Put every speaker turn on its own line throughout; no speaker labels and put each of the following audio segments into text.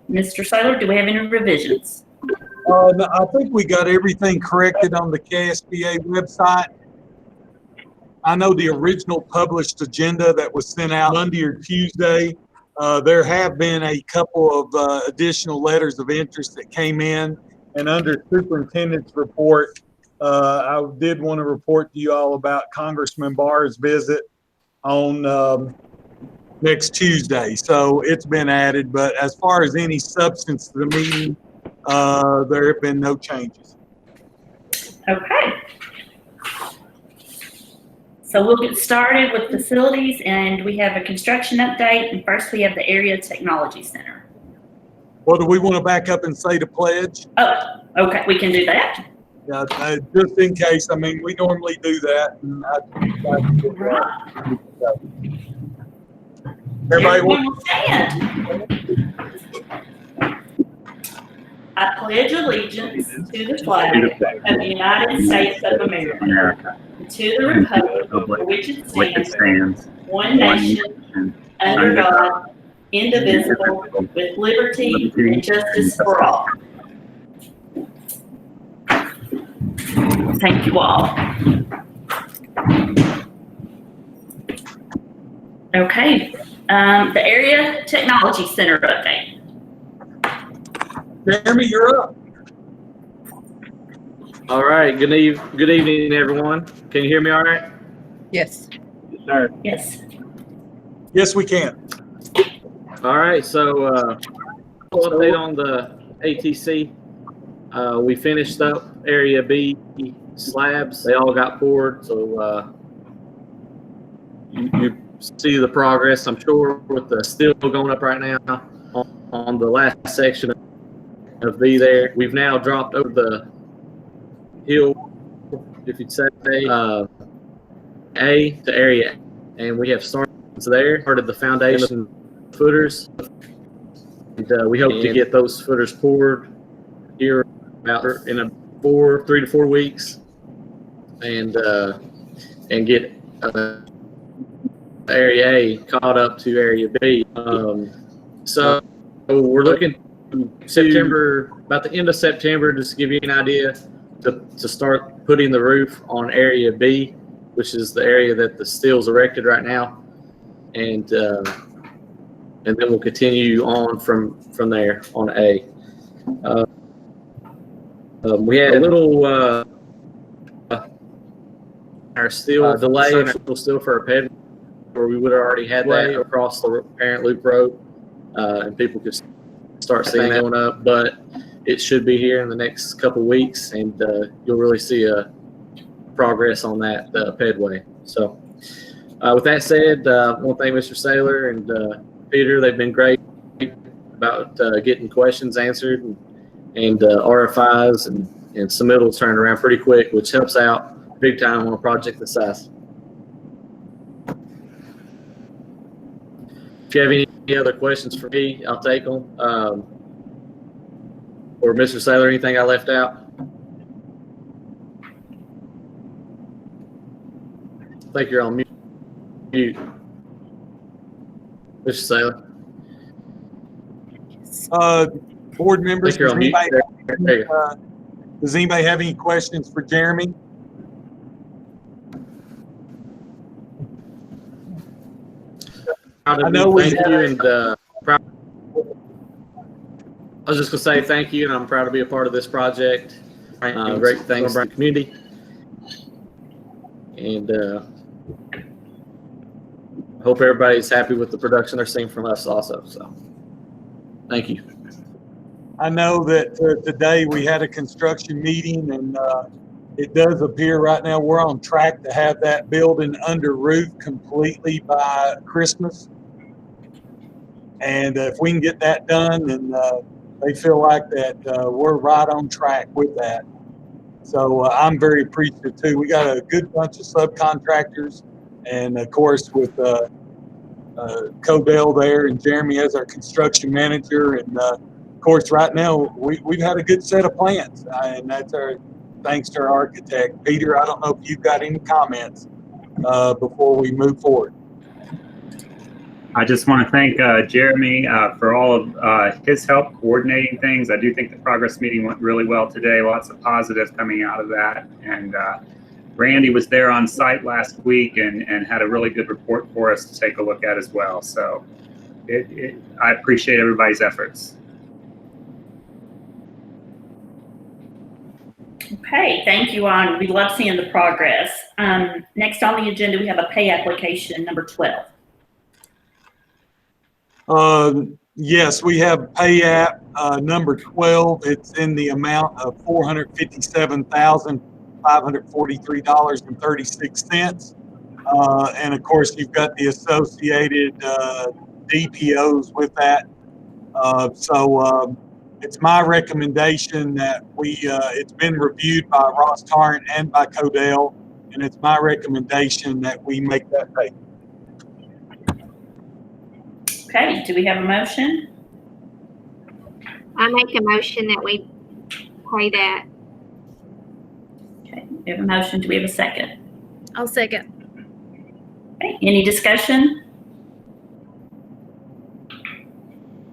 Mr. Saylor, do we have any revisions?
No, I think we got everything corrected on the KSBA website. I know the original published agenda that was sent out Monday or Tuesday, there have been a couple of additional letters of interest that came in. And under superintendent's report, I did want to report to you all about Congressman Barr's visit on next Tuesday. So it's been added, but as far as any substance to the meeting, there have been no changes.
Okay. So we'll get started with facilities, and we have a construction update. And first we have the Area Technology Center.
Well, do we want to back up and say the pledge?
Oh, okay, we can do that.
Yeah, just in case. I mean, we normally do that. And everybody
will stand. I pledge allegiance to the flag of the United States of America, to the republic for which it stands, one nation, under God, indivisible, with liberty and justice for all. Thank you all. Okay, the Area Technology Center update.
Jeremy, you're up.
All right. Good evening, everyone. Can you hear me all right?
Yes.
Yes, sir.
Yes.
Yes, we can.
All right. So, update on the ATC. We finished up Area B slabs. They all got poured. So, you see the progress, I'm sure, with the steel going up right now on the last section of B there. We've now dropped over the hill, if you'd say, A to Area A, and we have started the foundation footers, and we hope to get those footers poured here about in 3 to 4 weeks, and get Area A caught up to Area B. So we're looking September, about the end of September, just to give you an idea, to start putting the roof on Area B, which is the area that the steel's erected right now, and then we'll continue on from there on A. We had a little our steel delay in our steel for our ped, where we would have already had that across the parent loop road, and people could start seeing that one up, but it should be here in the next couple of weeks, and you'll really see a progress on that pedway. So with that said, I want to thank Mr. Saylor and Peter. They've been great about getting questions answered, and RFIs and submittals turned around pretty quick, which helps out big time on a project this size. If you have any other questions for me, I'll take them. Or Mr. Saylor, anything I left out? I think you're on mute. Mr.
Saylor. Board members,
Does
anybody have any questions for Jeremy?
I know thank you, and I was just gonna say thank you, and I'm proud to be a part of this project. Great things for the community, and I hope everybody's happy with the production they're seeing from us also. So, thank you.
I know that today we had a construction meeting, and it does appear right now we're on track to have that building under roof completely by Christmas. And if we can get that done, then they feel like that we're right on track with that. So I'm very appreciative too. We got a good bunch of subcontractors, and of course with Codell there and Jeremy as our construction manager, and of course right now we've had a good set of plans, and that's our thanks to our architect. Peter, I don't know if you've got any comments before we move forward.
I just want to thank Jeremy for all of his help coordinating things. I do think the progress meeting went really well today. Lots of positives coming out of that. And Randy was there on site last week and had a really good report for us to take a look at as well. So I appreciate everybody's efforts.
Okay, thank you, Ron. We love seeing the progress. Next on the agenda, we have a pay application number 12.
Yes, we have pay app number 12. It's in the amount of $457,543.36. And of course, you've got the associated DPOs with that. It's my recommendation that it's been reviewed by Ross Tarrant and by Codell, and it's my recommendation that we make that payment.
Okay, do we have a motion?
I make a motion that we pay that.
Okay, we have a motion. Do we have a second?
I'll second.
Okay, any discussion?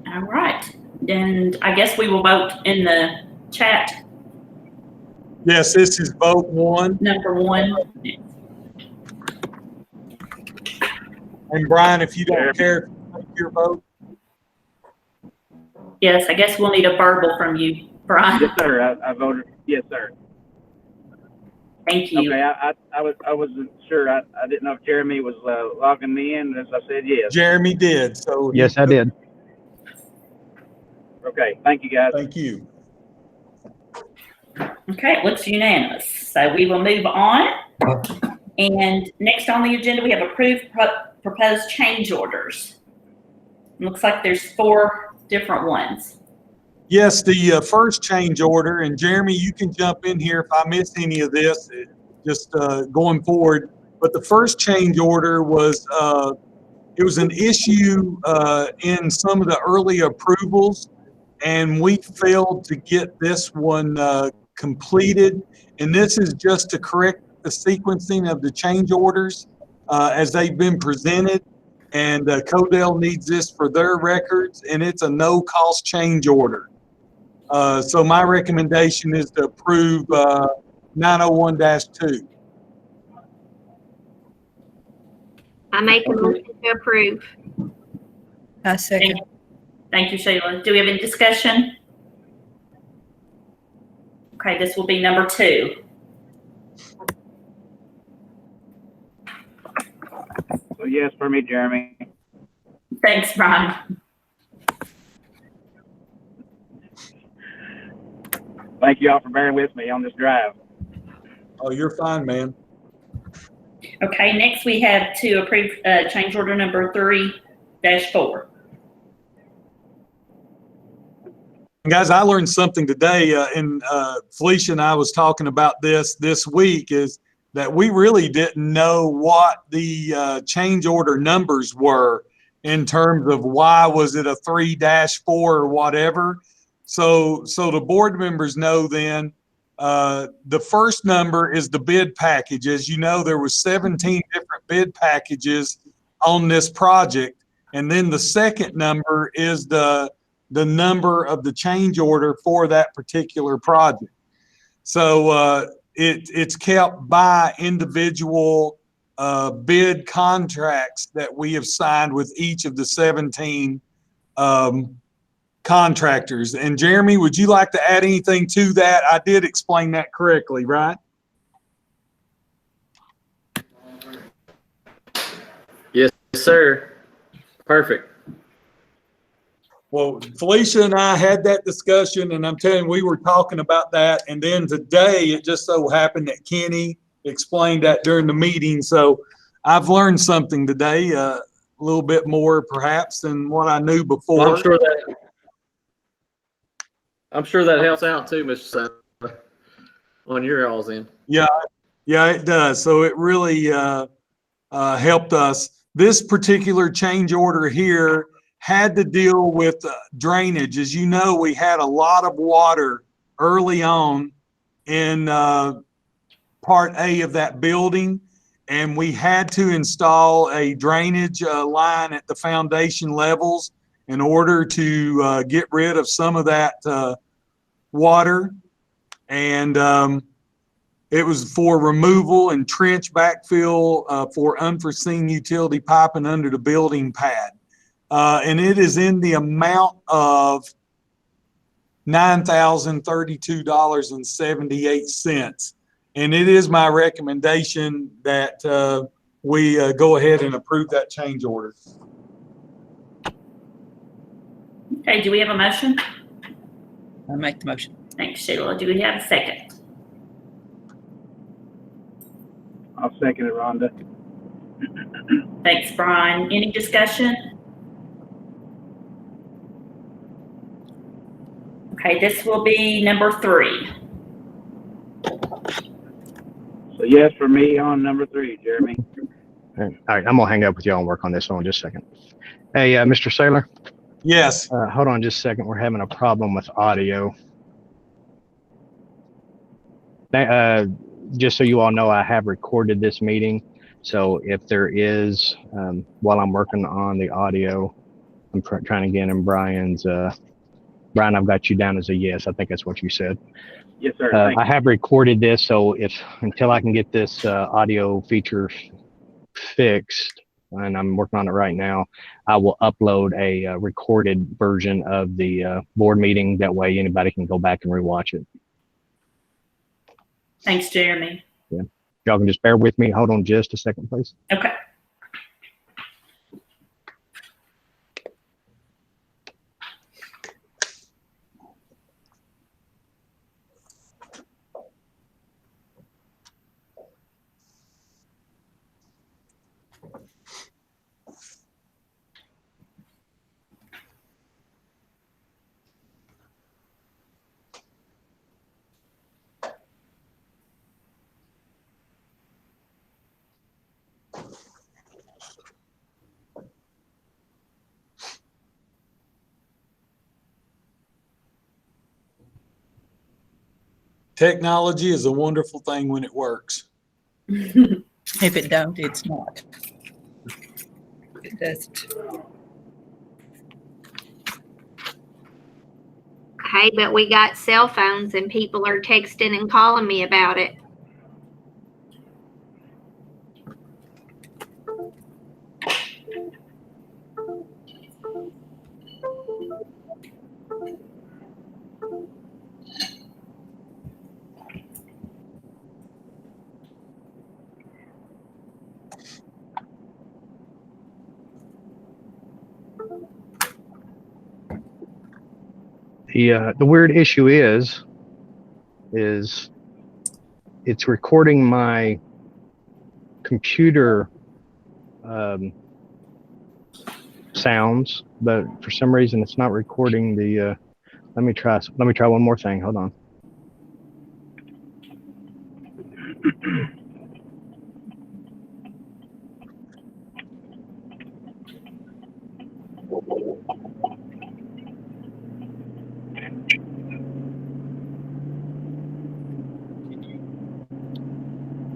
All right, then I guess we will vote in the chat.
Yes, this is vote 1.
Number 1.
And Brian, if you don't care, take your vote.
Yes, I guess we'll need a verbal from you, Brian.
Yes, sir. I voted. Yes, sir.
Thank you.
Okay. I wasn't sure. I didn't know if Jeremy was logging me in. As I said, yes.
Jeremy did. So
Yes, I did.
Okay. Thank you, guys.
thank you.
Okay, it looks unanimous. So we will move on. And next on the agenda, we have approved proposed change orders. Looks like there's 4 different ones.
Yes, the first change order, and Jeremy, you can jump in here if I miss any of this, just going forward. But the first change order was, it was an issue in some of the early approvals, and we failed to get this one completed. And this is just to correct the sequencing of the change orders as they've been presented. And Codell needs this for their records, and it's a no-cost change order. So my recommendation is to approve 901-2.
I make a motion to approve.
I second.
Thank you, Sheila. Do we have any discussion? Okay, this will be number 2.
So yes for me, Jeremy.
Thanks, Brian.
Thank you all for bearing with me on this drive.
Oh, you're fine, man.
Okay, next we have to approve change order number 3-4.
Guys, I learned something today, and Felicia and I was talking about this week, is that we really didn't know what the change order numbers were in terms of why was it a 3-4 or whatever. So the board members know then the first number is the bid package. As you know, there was 17 different bid packages on this project. And then the second number is the number of the change order for that particular project. So it's kept by individual bid contracts that we have signed with each of the 17 contractors. And Jeremy, would you like to add anything to that? I did explain that correctly, right?
Yes, sir. Perfect.
Well, Felicia and I had that discussion, and I'm telling you, we were talking about that. And then today, it just so happened that Kenny explained that during the meeting. So I've learned something today, a little bit more perhaps than what I knew before.
Well, I'm sure that helps out too, Mr. Sam, on your all's end.
Yeah, it does. So it really helped us. This particular change order here had to deal with drainage. As you know, we had a lot of water early on in part A of that building, and we had to install a drainage line at the foundation levels in order to get rid of some of that water. And it was for removal and trench backfill for unforeseen utility piping under the building pad. And it is in the amount of $9,032.78. And it is my recommendation that we go ahead and approve that change order.
Okay, do we have a motion?
I'll make the motion.
Thanks, Sheila. Do we have a second?
I'll second it, Rhonda.
Thanks, Brian. Any discussion? Okay, this will be number 3.
So yes for me on number 3, Jeremy.
All right, I'm gonna hang up with y'all and work on this one just a second. Hey, Mr. Saylor.
Yes.
Hold on just a second. We're having a problem with audio. Just so you all know, I have recorded this meeting. So if there is, while I'm working on the audio, I'm trying again, and Brian's, Brian, I've got you down as a yes. I think that's what you said.
Yes, sir.
I have recorded this, so until I can get this audio feature fixed, and I'm working on it right now, I will upload a recorded version of the board meeting. That way anybody can go back and rewatch it.
Thanks, Jeremy.
Yeah. Y'all can just bear with me. Hold on just a second, please.
Okay.
Technology is a wonderful thing when it works.
If it don't, it's not. It doesn't.
Okay, but we got cell phones and people are texting and calling me about it.
The weird issue is it's recording my computer sounds, but for some reason it's not recording the let me try one more thing. Hold on.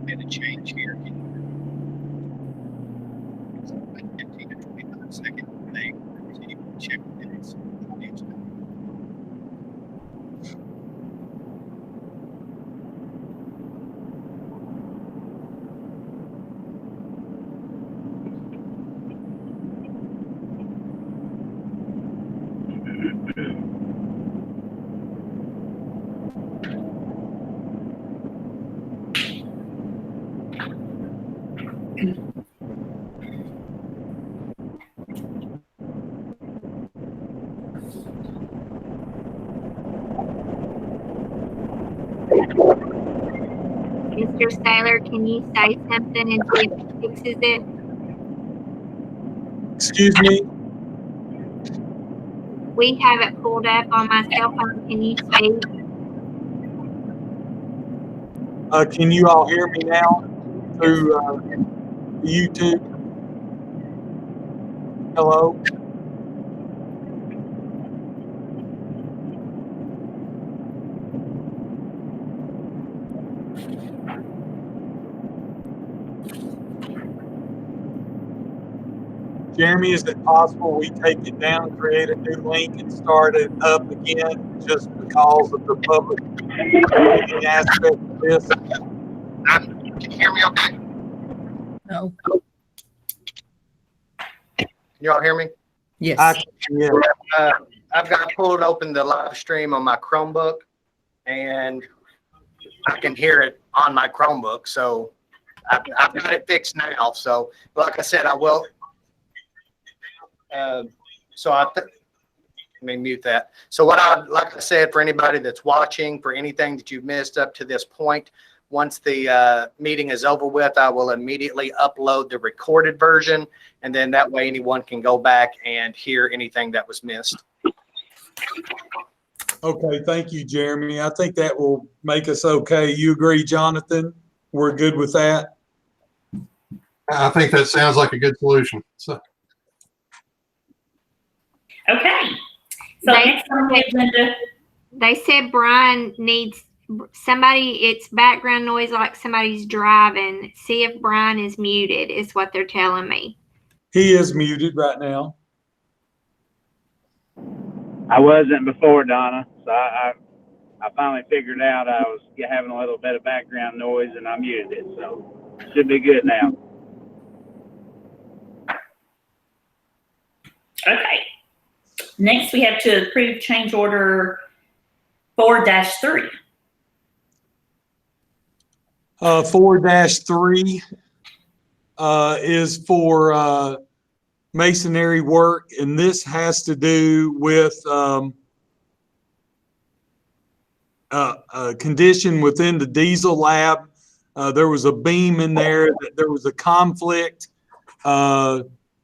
Made a change here. So like 15 to 25-second thing. So you can check minutes.
Mr. Saylor, can you say something and see if it fixes it?
Excuse me?
We have it pulled up on my cell phone. Can you see?
Can you all hear me now through YouTube? Hello? Jeremy, is it possible we take it down, create a new link, and start it up again just because of the public meeting aspect of this?
Can you hear me okay?
No.
Can you all hear me?
Yes.
Yeah.
I've got pulled open the live stream on my Chromebook, and I can hear it on my Chromebook. So I've got it fixed now. So like I said, I will. Let me mute that. So like I said, for anybody that's watching, for anything that you've missed up to this point, once the meeting is over with, I will immediately upload the recorded version, and then that way anyone can go back and hear anything that was missed.
Okay, thank you, Jeremy. I think that will make us okay. You agree, Jonathan? We're good with that?
I think that sounds like a good solution. So.
Okay. So next on the agenda.
They said Brian needs somebody, it's background noise like somebody's driving. See if Brian is muted, is what they're telling me.
He is muted right now.
I wasn't before, Donna, so I finally figured out I was having a little bit of background noise, and I muted it, so should be good now.
Okay. Next, we have to approve change order 4-3.
4-3 is for masonry work, and this has to do with a condition within the diesel lab. There was a beam in there that there was a conflict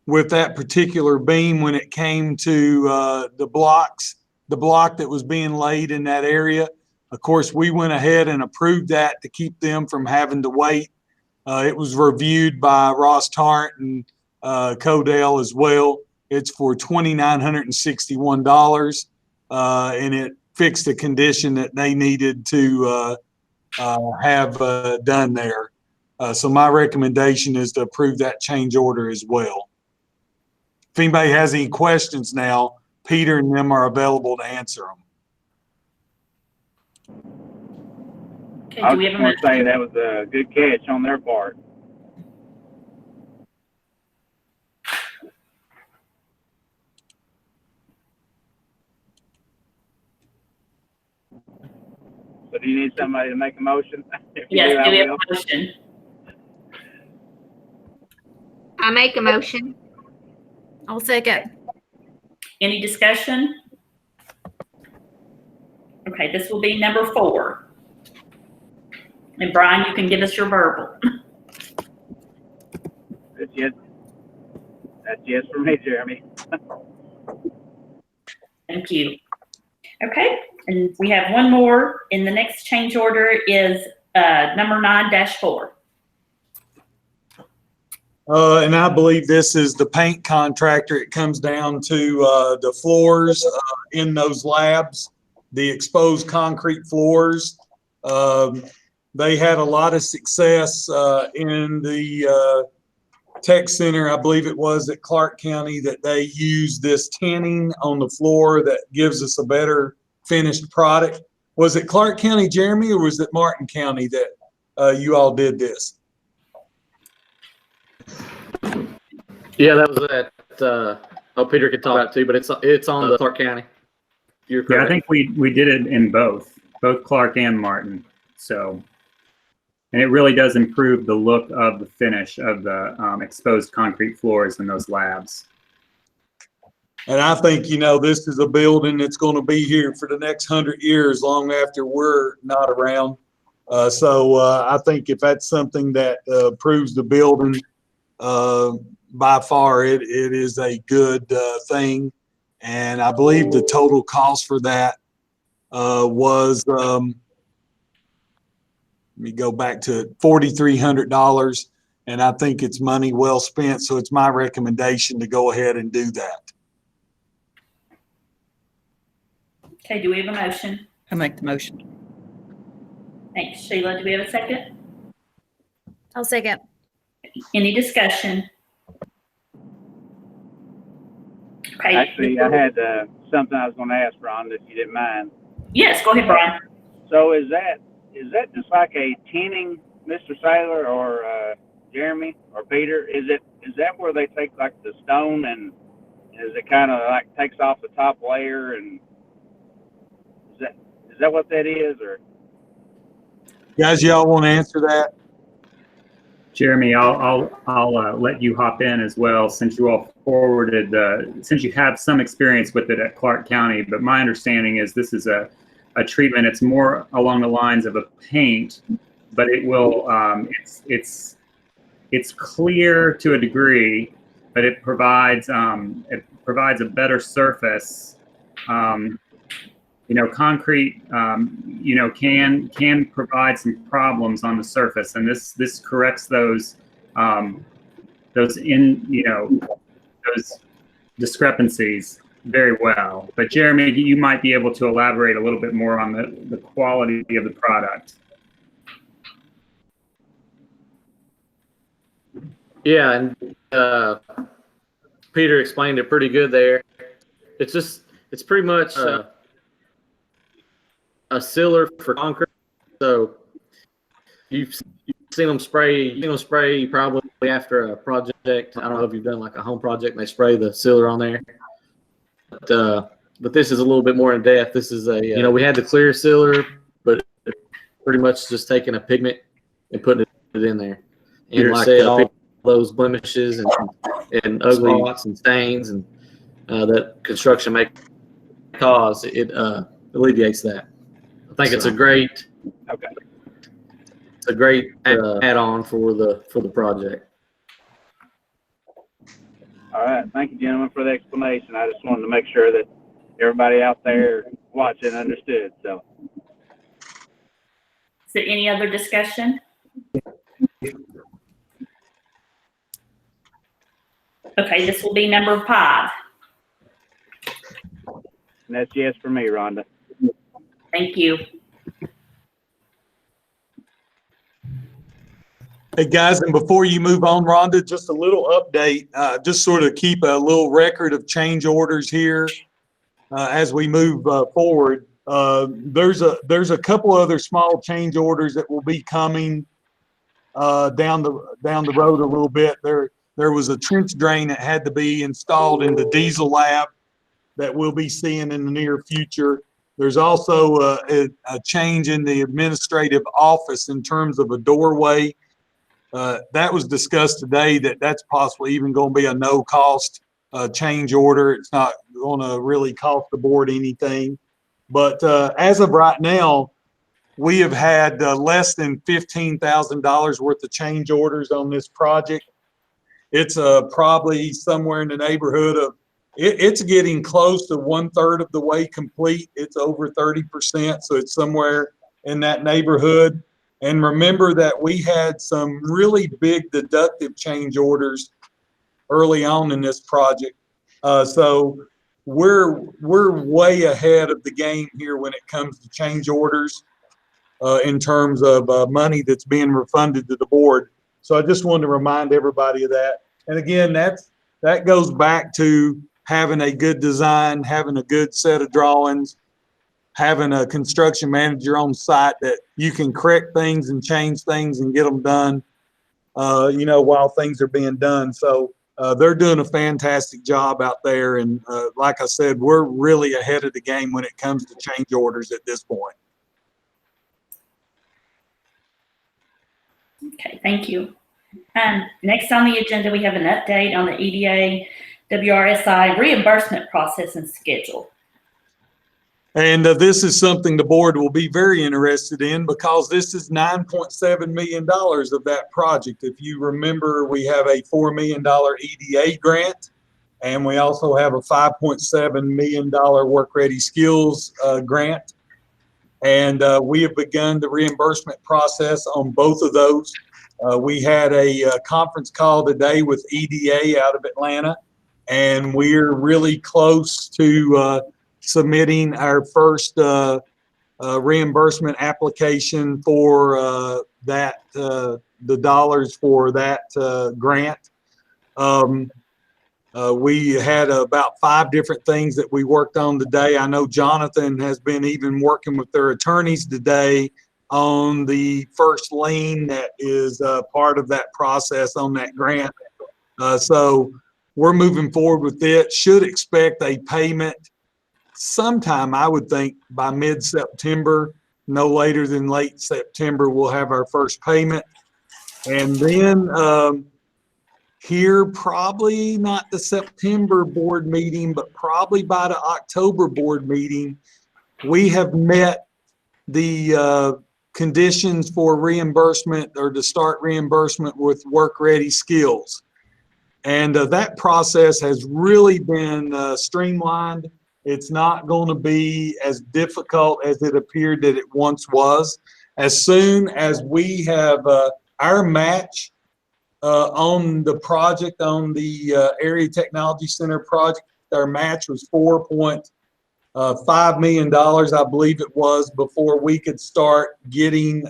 with that particular beam when it came to the block that was being laid in that area. Of course, we went ahead and approved that to keep them from having to wait. It was reviewed by Ross Tarrant and Codell as well. It's for $2,961, and it fixed a condition that they needed to have done there. So my recommendation is to approve that change order as well. If anybody has any questions now, Peter and them are available to answer them.
Okay,
I
do we
was
have a
going to say
motion?
that was a good catch on their part. So do you need somebody to make a motion?
Yes, do we have a motion?
I make a motion.
I'll second.
Any discussion? Okay, this will be number 4. And Brian, you can give us your verbal.
That's yes. That's yes for me, Jeremy.
Thank you. Okay, and we have one more, and the next change order is number 9-4.
And I believe this is the paint contractor. It comes down to the floors in those labs, the exposed concrete floors. They had a lot of success in the tech center, I believe it was at Clark County, that they used this tinning on the floor that gives us a better finished product. Was it Clark County, Jeremy, or was it Martin County that you all did this?
Yeah, that was at, Peter could talk about it too, but it's on the Clark County. You're correct.
Yeah, I think we did it in both Clark and Martin. So, and it really does improve the look of the finish of the exposed concrete floors in those labs.
And I think, this is a building that's going to be here for the next 100 years, long after we're not around. So I think if that's something that improves the building, by far it is a good thing. And I believe the total cost for that was, let me go back to $4,300. And I think it's money well spent. So it's my recommendation to go ahead and do that.
Okay, do we have a motion?
I make the motion.
Thanks, Sheila. Do we have a second?
I'll second.
Any discussion? Okay.
Actually, I had something I was going to ask Rhonda, if you didn't mind.
Yes, go ahead, Brian.
So is that just like a tinning, Mr. Saylor or Jeremy or Peter? Is that where they take like the stone and is it kind of like takes off the top layer, and is that what that is? Or
Guys, y'all want to answer that?
Jeremy, I'll let you hop in as well, since you all forwarded, since you have some experience with it at Clark County. But my understanding is this is a treatment. It's more along the lines of a paint, but it will it's clear to a degree, but it provides a better surface. Concrete, can provide some problems on the surface, and this corrects those discrepancies very well. But Jeremy, you might be able to elaborate a little bit more on the quality of the product.
Yeah, and Peter explained it pretty good there. It's pretty much a sealer for concrete. So you've seen them spray probably after a project. I don't know if you've done like a home project and they spray the sealer on there. But this is a little bit more in depth. This is we had the clear sealer, but pretty much just taking a pigment and putting it in there. And like all those blemishes and ugly spots and stains and that construction may cause, it alleviates that. I think it's a great add-on for the project.
all right, thank you, gentlemen, for the explanation. I just wanted to make sure that everybody out there watching understood. So,
Is there any other discussion? Okay, this will be number 5.
and that's yes for me, Rhonda.
Thank you.
Hey guys, and before you move on, Rhonda, just a little update, just sort of keep a little record of change orders here as we move forward. There's a couple other small change orders that will be coming down the road a little bit. There was a trench drain that had to be installed in the diesel lab that we'll be seeing in the near future. There's also a change in the administrative office in terms of a doorway. That was discussed today, that's possibly even going to be a no-cost change order. It's not going to really cost the board anything. But as of right now, we have had less than $15,000 worth of change orders on this project. It's probably somewhere in the neighborhood of, it's getting close to 1/3 of the way complete. It's over 30%, so it's somewhere in that neighborhood. And remember that we had some really big deductive change orders early on in this project. So we're way ahead of the game here when it comes to change orders in terms of money that's being refunded to the board. So I just wanted to remind everybody of that. And again, that goes back to having a good design, having a good set of drawings, having a construction manager on site that you can correct things and change things and get them done, while things are being done. So they're doing a fantastic job out there. And like I said, we're really ahead of the game when it comes to change orders at this point.
Okay, thank you. Next on the agenda, we have an update on the EDA WRSI reimbursement process and schedule.
And this is something the board will be very interested in because this is $9.7 million of that project. If you remember, we have a $4 million EDA grant, and we also have a $5.7 million Work Ready Skills grant. And we have begun the reimbursement process on both of those. We had a conference call today with EDA out of Atlanta, and we're really close to submitting our first reimbursement application for the dollars for that grant. We had about 5 different things that we worked on today. I know Jonathan has been even working with their attorneys today on the first lien that is part of that process on that grant. So we're moving forward with it. Should expect a payment sometime, I would think, by mid-September. No later than late September, we'll have our first payment. And then here, probably not the September board meeting, but probably by the October board meeting, we have met the conditions for reimbursement or to start reimbursement with work-ready skills. And that process has really been streamlined. It's not going to be as difficult as it appeared that it once was. As soon as we have our match on the project, on the Area Technology Center project, our match was $4.5 million, I believe it was, before we could start getting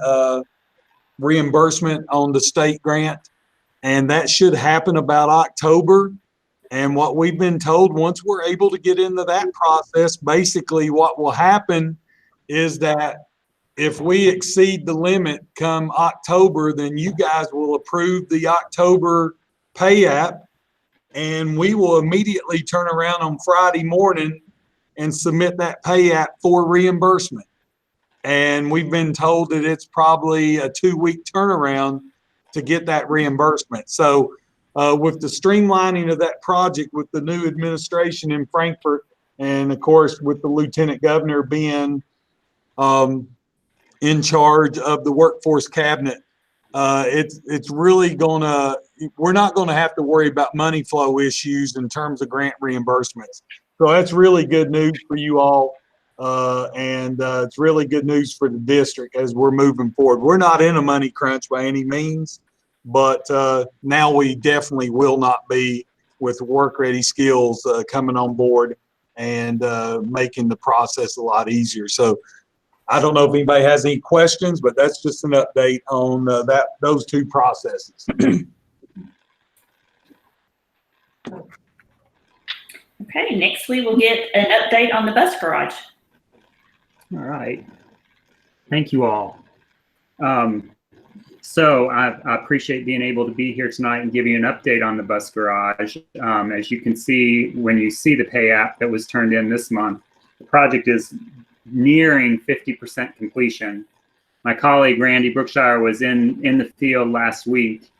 reimbursement on the state grant. And that should happen about October. And what we've been told, once we're able to get into that process, basically what will happen is that if we exceed the limit come October, then you guys will approve the October pay app, and we will immediately turn around on Friday morning and submit that pay app for reimbursement. And we've been told that it's probably a 2-week turnaround to get that reimbursement. So with the streamlining of that project, with the new administration in Frankfurt, and of course with the Lieutenant Governor being in charge of the workforce cabinet, it's really gonna, we're not gonna have to worry about money flow issues in terms of grant reimbursements. So that's really good news for you all. And it's really good news for the district as we're moving forward. We're not in a money crunch by any means, but now we definitely will not be with work-ready skills coming on board and making the process a lot easier. So I don't know if anybody has any questions, but that's just an update on those 2 processes.
Okay, next we will get an update on the bus garage.
All right. Thank you all. So I appreciate being able to be here tonight and give you an update on the bus garage. As you can see, when you see the pay app that was turned in this month, the project is nearing 50% completion. My colleague Randy Brookshire was in the field last week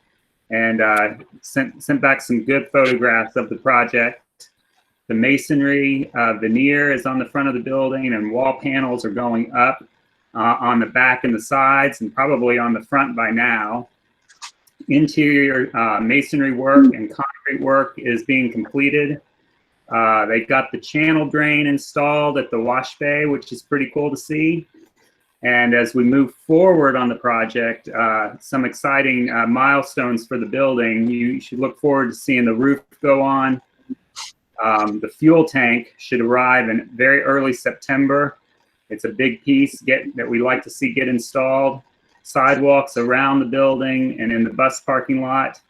and sent back some good photographs of the project. The masonry veneer is on the front of the building, and wall panels are going up on the back and the sides, and probably on the front by now. Interior masonry work and concrete work is being completed. They've got the channel drain installed at the wash bay, which is pretty cool to see. And as we move forward on the project, some exciting milestones for the building. You should look forward to seeing the roof go on. The fuel tank should arrive in very early September. It's a big piece that we like to see get installed. Sidewalks around the building and in the bus parking lot.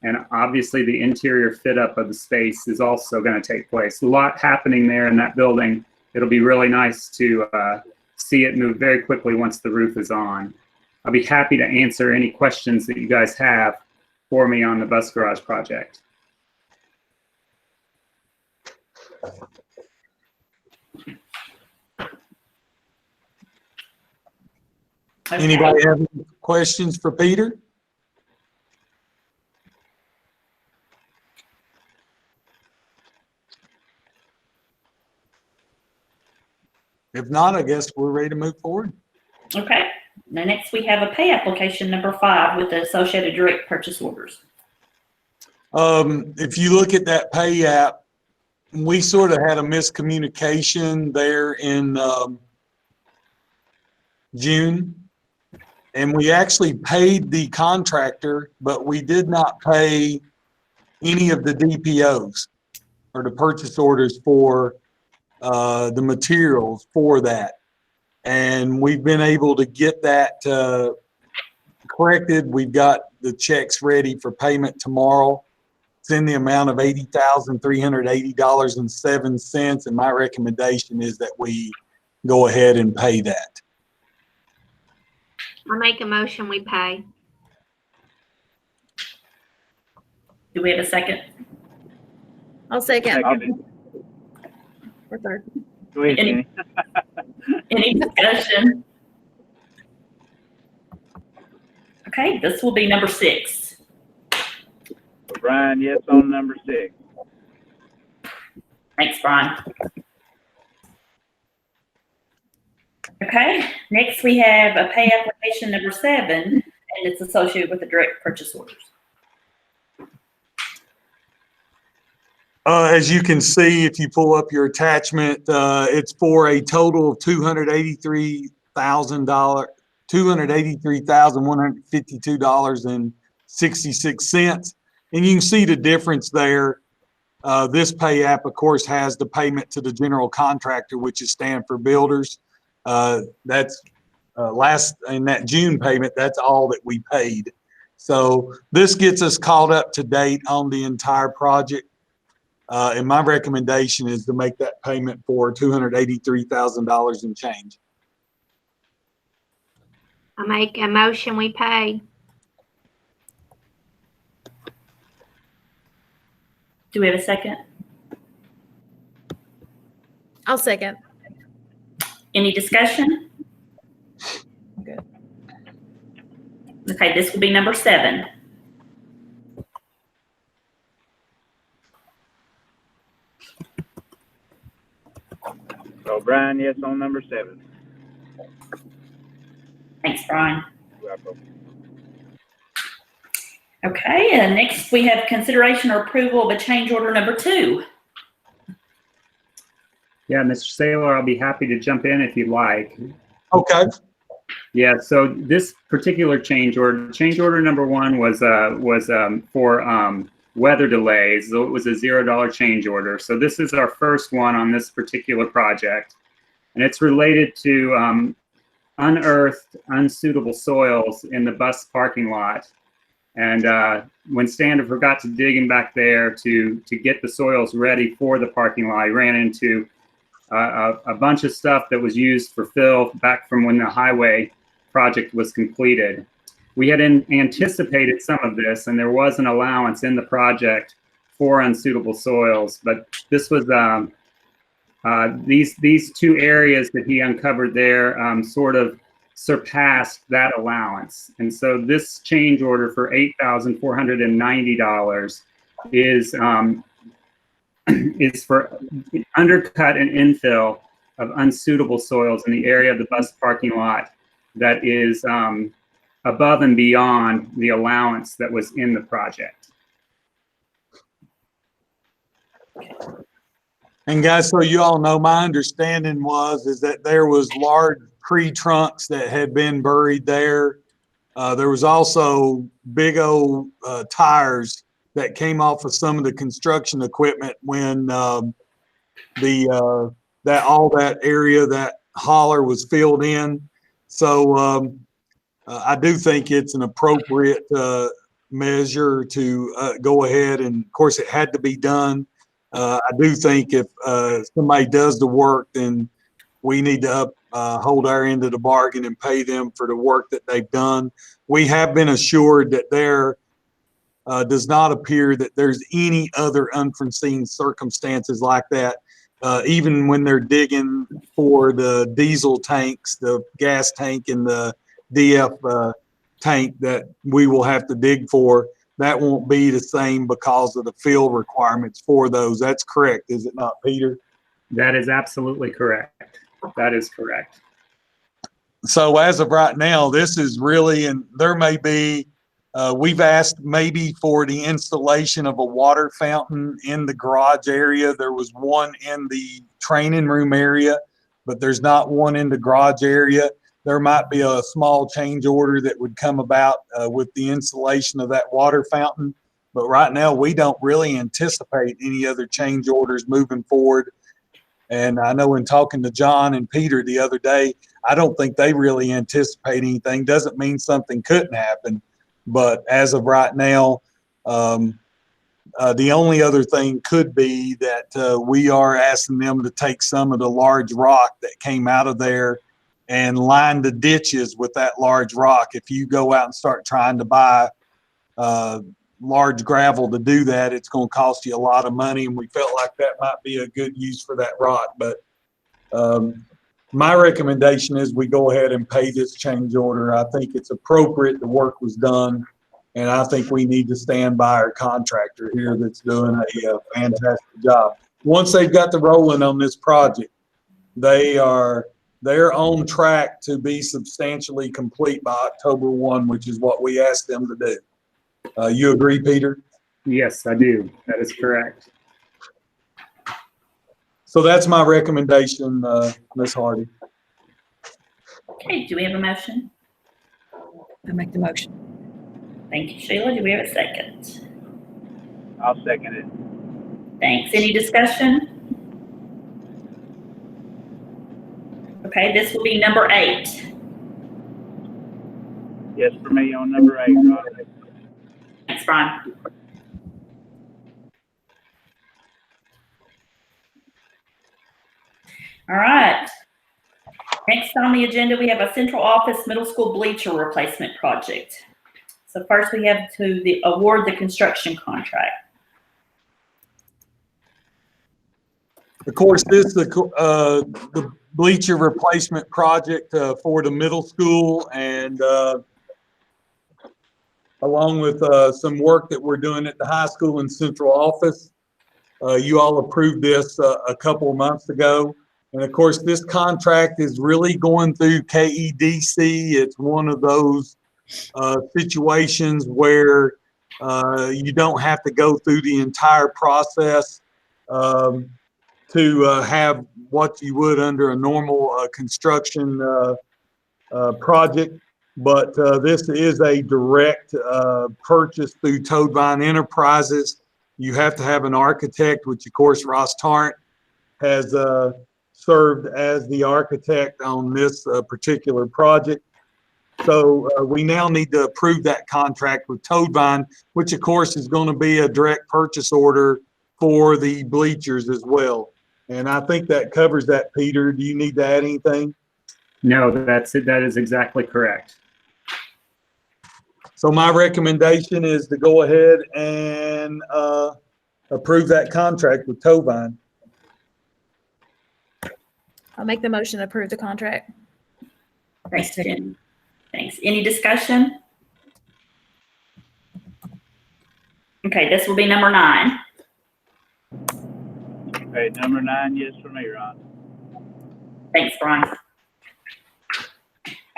And obviously the interior fit up of the space is also going to take place. A lot happening there in that building. It'll be really nice to see it move very quickly once the roof is on. I'll be happy to answer any questions that you guys have for me on the bus garage project.
Okay.
Anybody have any questions for Peter? If not, I guess we're ready to move forward.
Okay. Now next we have a pay application number 5 with the associated direct purchase orders.
If you look at that pay app, we sort of had a miscommunication there in June, and we actually paid the contractor, but we did not pay any of the DPOs or the purchase orders for the materials for that. And we've been able to get that corrected. We've got the checks ready for payment tomorrow. It's in the amount of $80,380.07, and my recommendation is that we go ahead and pay that.
I make a motion, we pay.
Do we have a second?
I'll second.
Second.
Or third.
Go ahead,
Any-
Kenny.
Any discussion? Okay, this will be number 6.
So Brian, yes on number 6.
Thanks, Brian. Okay, next we have a pay application number 7, and it's associated with the direct purchase orders.
As you can see, if you pull up your attachment, it's for a total of $283,152.66. And you can see the difference there. This pay app, of course, has the payment to the general contractor, which is Stanford Builders. That's last in that June payment, that's all that we paid. So this gets us caught up to date on the entire project. And my recommendation is to make that payment for $283,000 and change.
I make a motion, we pay.
Do we have a second?
I'll second.
Any discussion?
Good.
Okay, this will be number 7.
So Brian, yes on number 7.
Thanks, Brian.
You're welcome.
Okay, and next we have consideration or approval of a change order number 2.
Yeah, Mr. Saylor, I'll be happy to jump in if you'd like.
Okay.
Yeah, so this particular change order number 1 was for weather delays. So it was a $0 change order. So this is our first one on this particular project, and it's related to unearthed, unsuitable soils in the bus parking lot. And when Standard forgot to dig in back there to get the soils ready for the parking lot, he ran into a bunch of stuff that was used for fill back from when the highway project was completed. We had anticipated some of this, and there was an allowance in the project for unsuitable soils, but this was these 2 areas that he uncovered there sort of surpassed that allowance. And so this change order for $8,490 is for undercut and infill of unsuitable soils in the area of the bus parking lot that is above and beyond the allowance that was in the project.
And guys, so you all know, my understanding is that there was large tree trunks that had been buried there. There was also big old tires that came off of some of the construction equipment when all that area, that holler was filled in. So I do think it's an appropriate measure to go ahead, and of course it had to be done. I do think if somebody does the work, then we need to hold our end of the bargain and pay them for the work that they've done. We have been assured that there does not appear that there's any other unforeseen circumstances like that. Even when they're digging for the diesel tanks, the gas tank and the DF tank that we will have to dig for, that won't be the same because of the fill requirements for those. That's correct, is it not, Peter?
That is absolutely correct. That is correct.
So as of right now, this is really, and there may be, we've asked maybe for the installation of a water fountain in the garage area. There was one in the training room area, but there's not one in the garage area. There might be a small change order that would come about with the installation of that water fountain. But right now, we don't really anticipate any other change orders moving forward. And I know in talking to John and Peter the other day, I don't think they really anticipate anything. Doesn't mean something couldn't happen. But as of right now, The only other thing could be that we are asking them to take some of the large rock that came out of there and line the ditches with that large rock. If you go out and start trying to buy large gravel to do that, it's going to cost you a lot of money, and we felt like that might be a good use for that rock. But my recommendation is we go ahead and pay this change order. I think it's appropriate. The work was done, and I think we need to stand by our contractor here that's doing a fantastic job. Once they've got the rolling on this project, they're on track to be substantially complete by October 1, which is what we asked them to do. You agree, Peter?
Yes, I do. That is correct.
So that's my recommendation, Ms. Hardy.
Okay, do we have a motion?
I make the motion.
Thank you, Sheila. Do we have a second?
I'll second it.
Thanks. Any discussion? Okay, this will be number 8.
Yes, for me on number 8, Ron.
Thanks, Brian. All right. Next on the agenda, we have a central office middle school bleacher replacement project. So first we have to award the construction contract.
Of course, this is the bleacher replacement project for the middle school, and along with some work that we're doing at the high school and central office. You all approved this a couple of months ago. And of course, this contract is really going through KEDC. It's one of those situations where you don't have to go through the entire process to have what you would under a normal construction project. But this is a direct purchase through Toadvine Enterprises. You have to have an architect, which of course Ross Tarrant has served as the architect on this particular project. So we now need to approve that contract with Toadvine, which of course is going to be a direct purchase order for the bleachers as well. And I think that covers that, Peter. Do you need to add anything?
No, that's it. That is exactly correct.
So my recommendation is to go ahead and approve that contract with Toadvine.
I'll make the motion to approve the contract.
Thanks, Jen. Thanks. Any discussion? Okay, this will be number 9.
Okay, number 9, yes for me, Ron.
Thanks, Brian.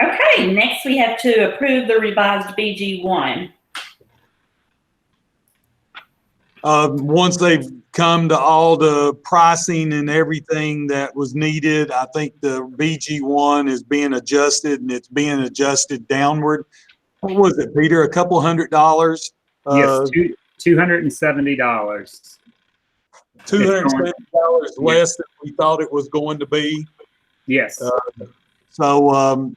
Okay, next we have to approve the revised BG1.
Once they've come to all the pricing and everything that was needed, I think the BG1 is being adjusted, and it's being adjusted downward. What was it, Peter? A couple $100?
Yes, $270.
$270 less than we thought it was going to be.
Yes.
So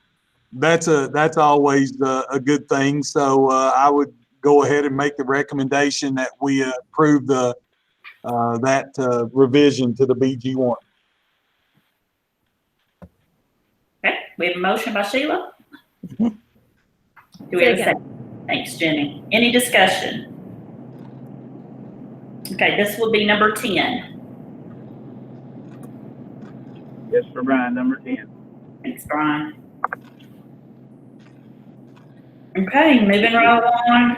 that's always a good thing. So I would go ahead and make the recommendation that we approve that revision to the BG1.
Okay, we have a motion by Sheila. Do we have a second? Thanks, Jenny. Any discussion? Okay, this will be number 10.
Yes for Brian, number 10.
Thanks, Brian. Okay, moving right along.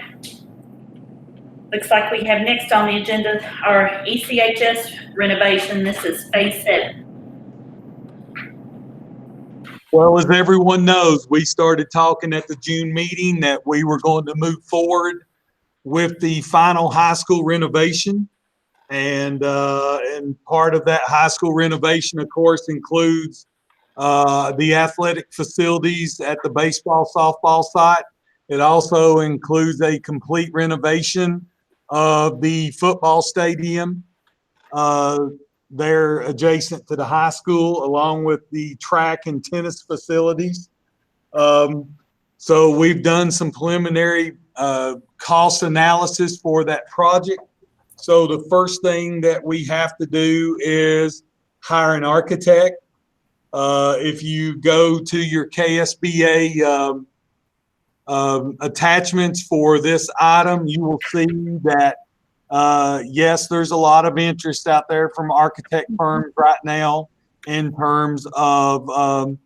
Looks like we have next on the agenda our ECHS renovation. This is phase 7.
Well, as everyone knows, we started talking at the June meeting that we were going to move forward with the final high school renovation. And part of that high school renovation, of course, includes the athletic facilities at the baseball, softball site. It also includes a complete renovation of the football stadium there adjacent to the high school, along with the track and tennis facilities. So we've done some preliminary cost analysis for that project. So the first thing that we have to do is hire an architect. If you go to your KSBA attachments for this item, you will see that, yes, there's a lot of interest out there from architect firms right now in terms of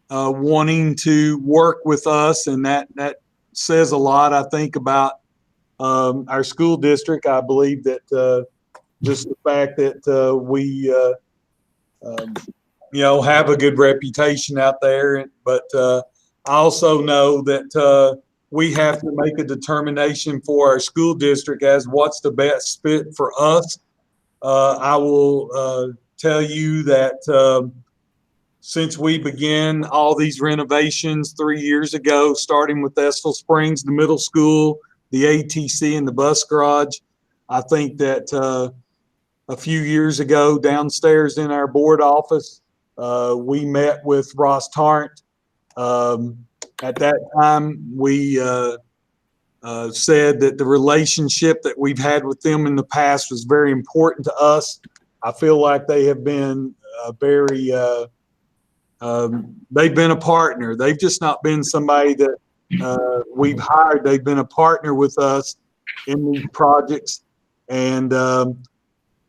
wanting to work with us, and that says a lot, I think, about our school district. I believe that just the fact that we have a good reputation out there, but I also know that we have to make a determination for our school district as what's the best fit for us. I will tell you that since we began all these renovations 3 years ago, starting with Estill Springs, the middle school, the ATC, and the bus garage, I think that a few years ago downstairs in our board office, we met with Ross Tarrant. At that time, we said that the relationship that we've had with them in the past was very important to us. I feel like they have been they've been a partner. They've just not been somebody that we've hired. They've been a partner with us in these projects. And,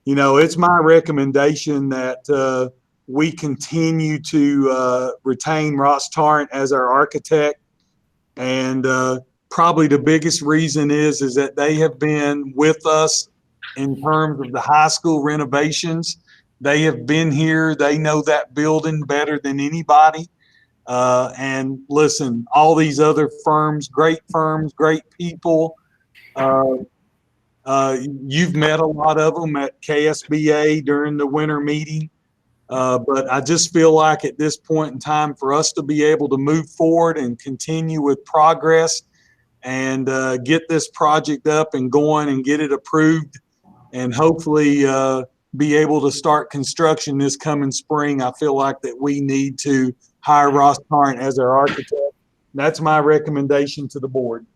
it's my recommendation that we continue to retain Ross Tarrant as our architect. And probably the biggest reason is that they have been with us in terms of the high school renovations. They have been here. They know that building better than anybody. And listen, all these other firms, great people. You've met a lot of them at KSBA during the winter meeting. But I just feel like at this point in time, for us to be able to move forward and continue with progress and get this project up and going and get it approved and hopefully be able to start construction this coming spring, I feel like that we need to hire Ross Tarrant as our architect. That's my recommendation to the board.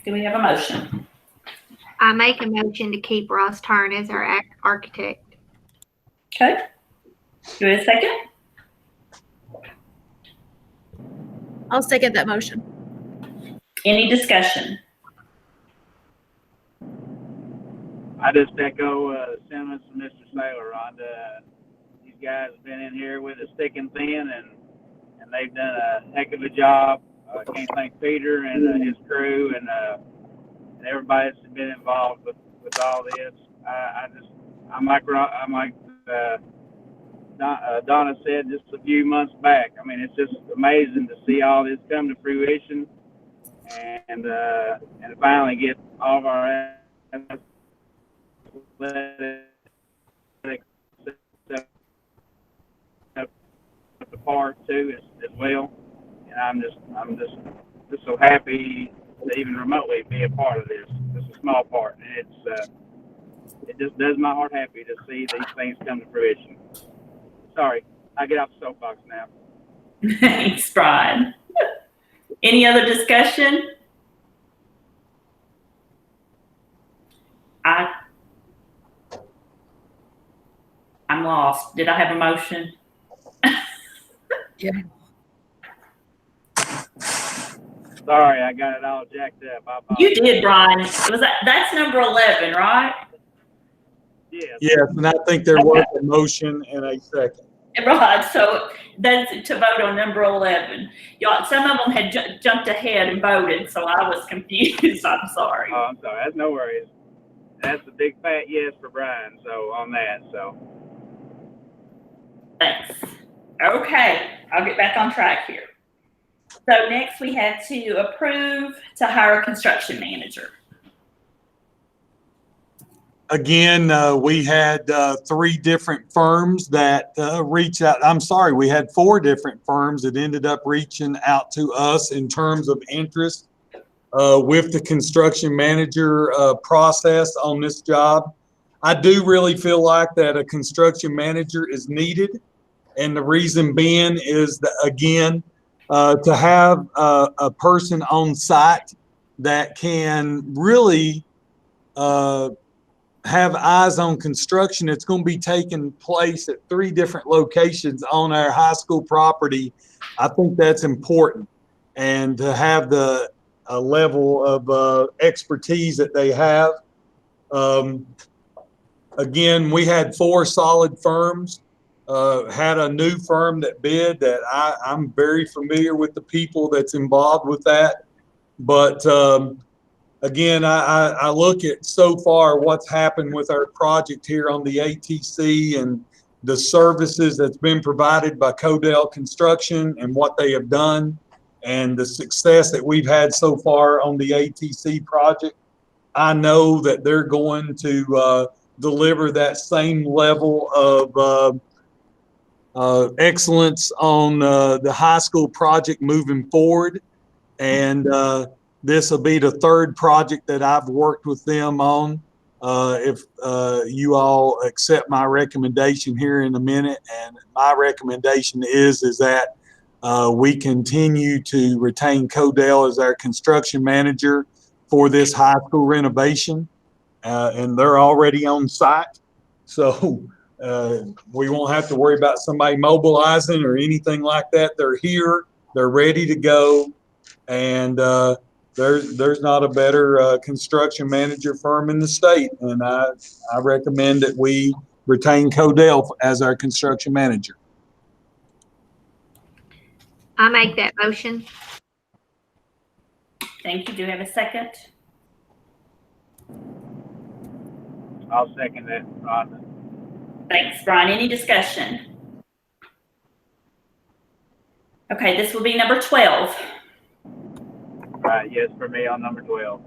Do we have a motion?
I make a motion to keep Ross Tarrant as our architect.
Okay. Do we have a second?
I'll second that motion.
Any discussion?
I just echo the sentiments of Mr. Saylor, Rhonda. These guys have been in here with us thick and thin, and they've done a heck of a job. I can't thank Peter and his crew and everybody that's been involved with all this. I'm like Donna said just a few months back. I mean, it's just amazing to see all this come to fruition and finally get all of our part too as well. And I'm just so happy to even remotely be a part of this. Just a small part, and it just does my heart happy to see these things come to fruition. Sorry, I get off the soapbox now.
Thanks, Brian. Any other discussion? I'm lost. Did I have a motion?
Yeah.
Sorry, I got it all jacked up.
You did, Brian. That's number 11, right?
Yes.
Yes, and I think there was a motion and a second.
Right, so that's to vote on number 11. Y'all, some of them had jumped ahead and voted, so I was confused. I'm sorry.
Oh, I'm sorry. That's no worries. That's a big fat yes for Brian. So on that, so.
Thanks. Okay, I'll get back on track here. So next we had to approve to hire a construction manager.
Again, we had 3 different firms that reached out. I'm sorry, we had 4 different firms that ended up reaching out to us in terms of interest with the construction manager process on this job. I do really feel like that a construction manager is needed. And the reason being is that, again, to have a person on site that can really have eyes on construction. It's going to be taking place at 3 different locations on our high school property. I think that's important, and to have the level of expertise that they have. Again, we had 4 solid firms, had a new firm that bid that I'm very familiar with the people that's involved with that. But again, I look at so far what's happened with our project here on the ATC and the services that's been provided by Codell Construction and what they have done and the success that we've had so far on the ATC project. I know that they're going to deliver that same level of excellence on the high school project moving forward. And this will be the 3rd project that I've worked with them on. If you all accept my recommendation here in a minute, and my recommendation is that we continue to retain Codell as our construction manager for this high school renovation, and they're already on site. So we won't have to worry about somebody mobilizing or anything like that. They're here, they're ready to go, and there's not a better construction manager firm in the state. And I recommend that we retain Codell as our construction manager.
I make that motion.
Thank you. Do we have a second?
I'll second that, Rhonda.
Thanks, Brian. Any discussion? Okay, this will be number 12.
Yes, for me on number 12.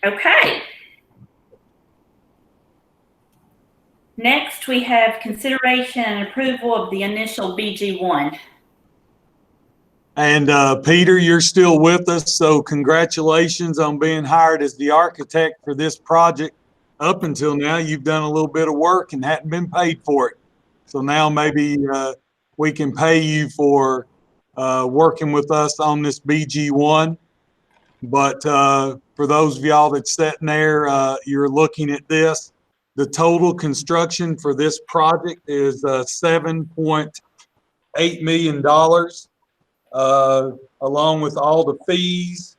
Okay. Next, we have consideration and approval of the initial BG1.
And Peter, you're still with us, so congratulations on being hired as the architect for this project. Up until now, you've done a little bit of work and hadn't been paid for it. So now maybe we can pay you for working with us on this BG1. But for those of y'all that's sitting there, you're looking at this. The total construction for this project is $7.8 million, along with all the fees,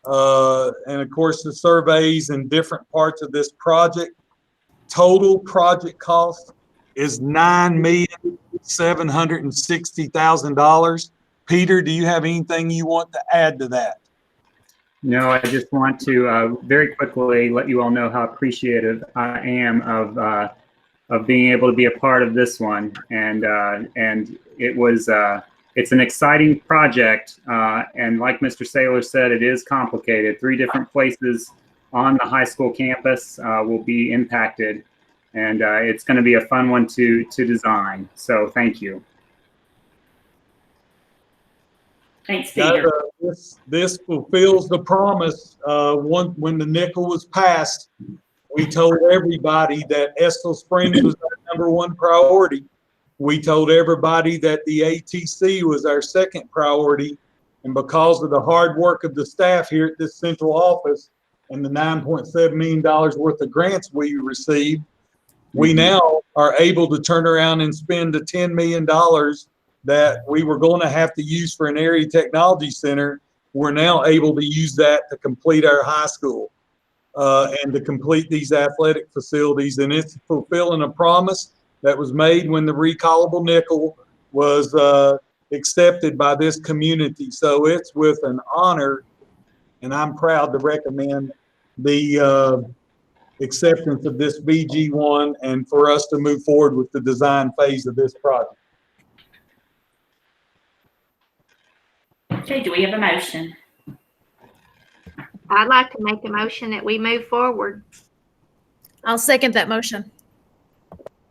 and of course the surveys and different parts of this project. Total project cost is $9,760,000. Peter, do you have anything you want to add to that?
No, I just want to very quickly let you all know how appreciative I am of being able to be a part of this one, and it was it's an exciting project, and like Mr. Saylor said, it is complicated. 3 different places on the high school campus will be impacted, and it's going to be a fun one to design. So thank you.
Thanks, Peter.
This fulfills the promise. When the nickel was passed, we told everybody that Estill Springs was our #1 priority. We told everybody that the ATC was our 2nd priority. And because of the hard work of the staff here at this central office and the $9.7 million worth of grants we received, we now are able to turn around and spend the $10 million that we were going to have to use for an area technology center. We're now able to use that to complete our high school and to complete these athletic facilities. And it's fulfilling a promise that was made when the recallable nickel was accepted by this community. So it's with an honor, and I'm proud to recommend the acceptance of this BG1 and for us to move forward with the design phase of this project.
Okay, do we have a motion?
I'd like to make a motion that we move forward.
I'll second that motion.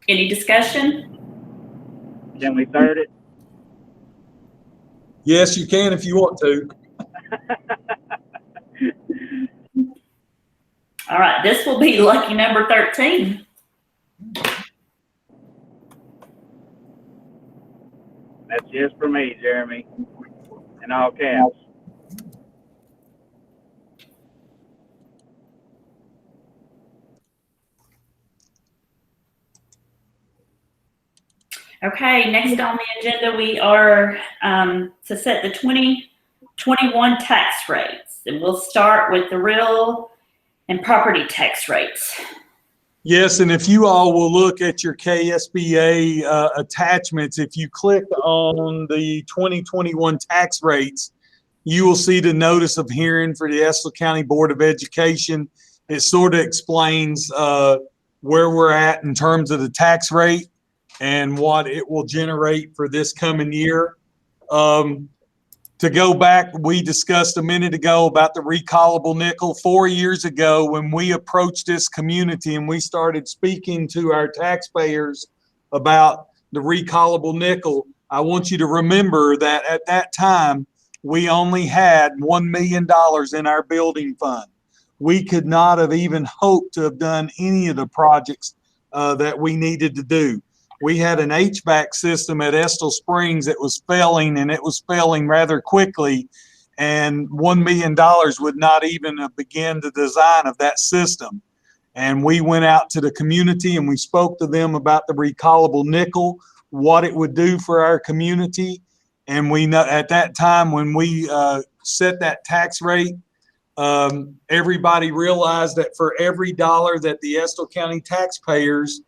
Any discussion?
Can we third it?
Yes, you can if you want to.
All right, this will be lucky number 13.
That's yes for me, Jeremy. In all caps.
Okay, next on the agenda, we are to set the 2021 tax rates. And we'll start with the real and property tax rates.
Yes, and if you all will look at your KSBA attachments, if you click on the 2021 tax rates, you will see the notice of hearing for the Estill County Board of Education. It sort of explains where we're at in terms of the tax rate and what it will generate for this coming year. To go back, we discussed a minute ago about the recallable nickel. 4 years ago, when we approached this community and we started speaking to our taxpayers about the recallable nickel, I want you to remember that at that time, we only had $1 million in our building fund. We could not have even hoped to have done any of the projects that we needed to do. We had an HVAC system at Estill Springs that was failing, and it was failing rather quickly, and $1 million would not even have begun the design of that system. And we went out to the community and we spoke to them about the recallable nickel, what it would do for our community. And we know at that time when we set that tax rate, everybody realized that for every dollar that the Estill County taxpayers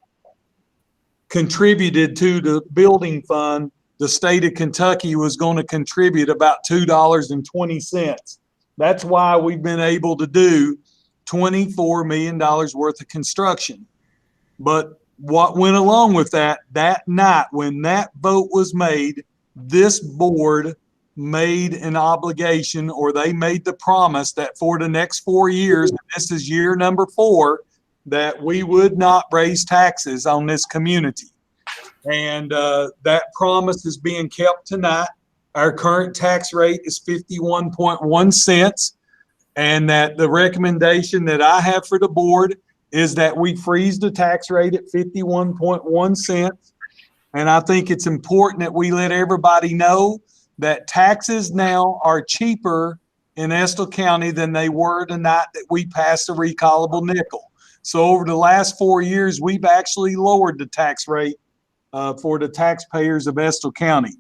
contributed to the building fund, the state of Kentucky was going to contribute about $2.20. That's why we've been able to do $24 million worth of construction. But what went along with that night when that vote was made, this board made an obligation, or they made the promise that for the next 4 years, and this is year number 4, that we would not raise taxes on this community. And that promise is being kept tonight. Our current tax rate is 51.1 cents. And that the recommendation that I have for the board is that we freeze the tax rate at 51.1 cents. And I think it's important that we let everybody know that taxes now are cheaper in Estill County than they were the night that we passed the recallable nickel. So over the last 4 years, we've actually lowered the tax rate for the taxpayers of Estill County.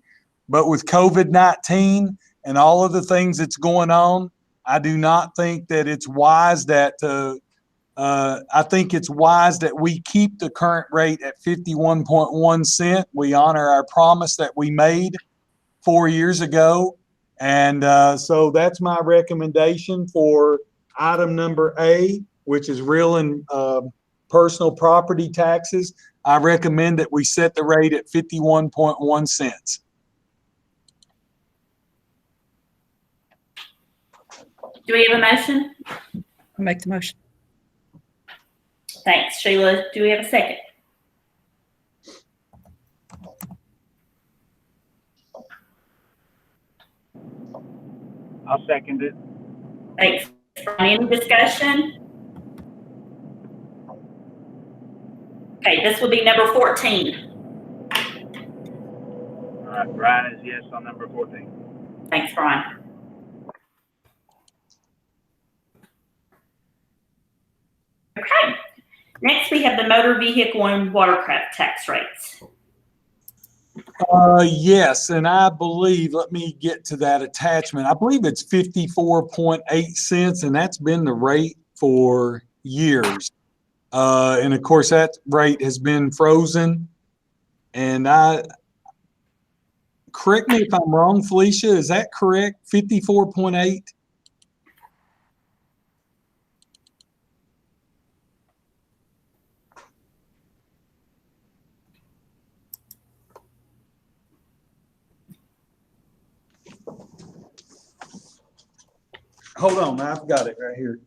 But with COVID-19 and all of the things that's going on, I do not think that it's wise that I think it's wise that we keep the current rate at 51.1 cents. We honor our promise that we made 4 years ago. And so that's my recommendation for item number A, which is real and personal property taxes. I recommend that we set the rate at 51.1 cents.
Do we have a motion?
I'll make the motion.
Thanks, Sheila. Do we have a second?
I'll second it.
Thanks. Any discussion? Okay, this will be number 14.
All right, Brian is yes on number 14.
Thanks, Brian. Okay, next we have the motor vehicle and watercraft tax rates.
Yes, and I believe, let me get to that attachment. I believe it's 54.8 cents, and that's been the rate for years. And of course, that rate has been frozen. And correct me if I'm wrong, Felicia, is that correct? 54.8? Hold on, I've got it right here.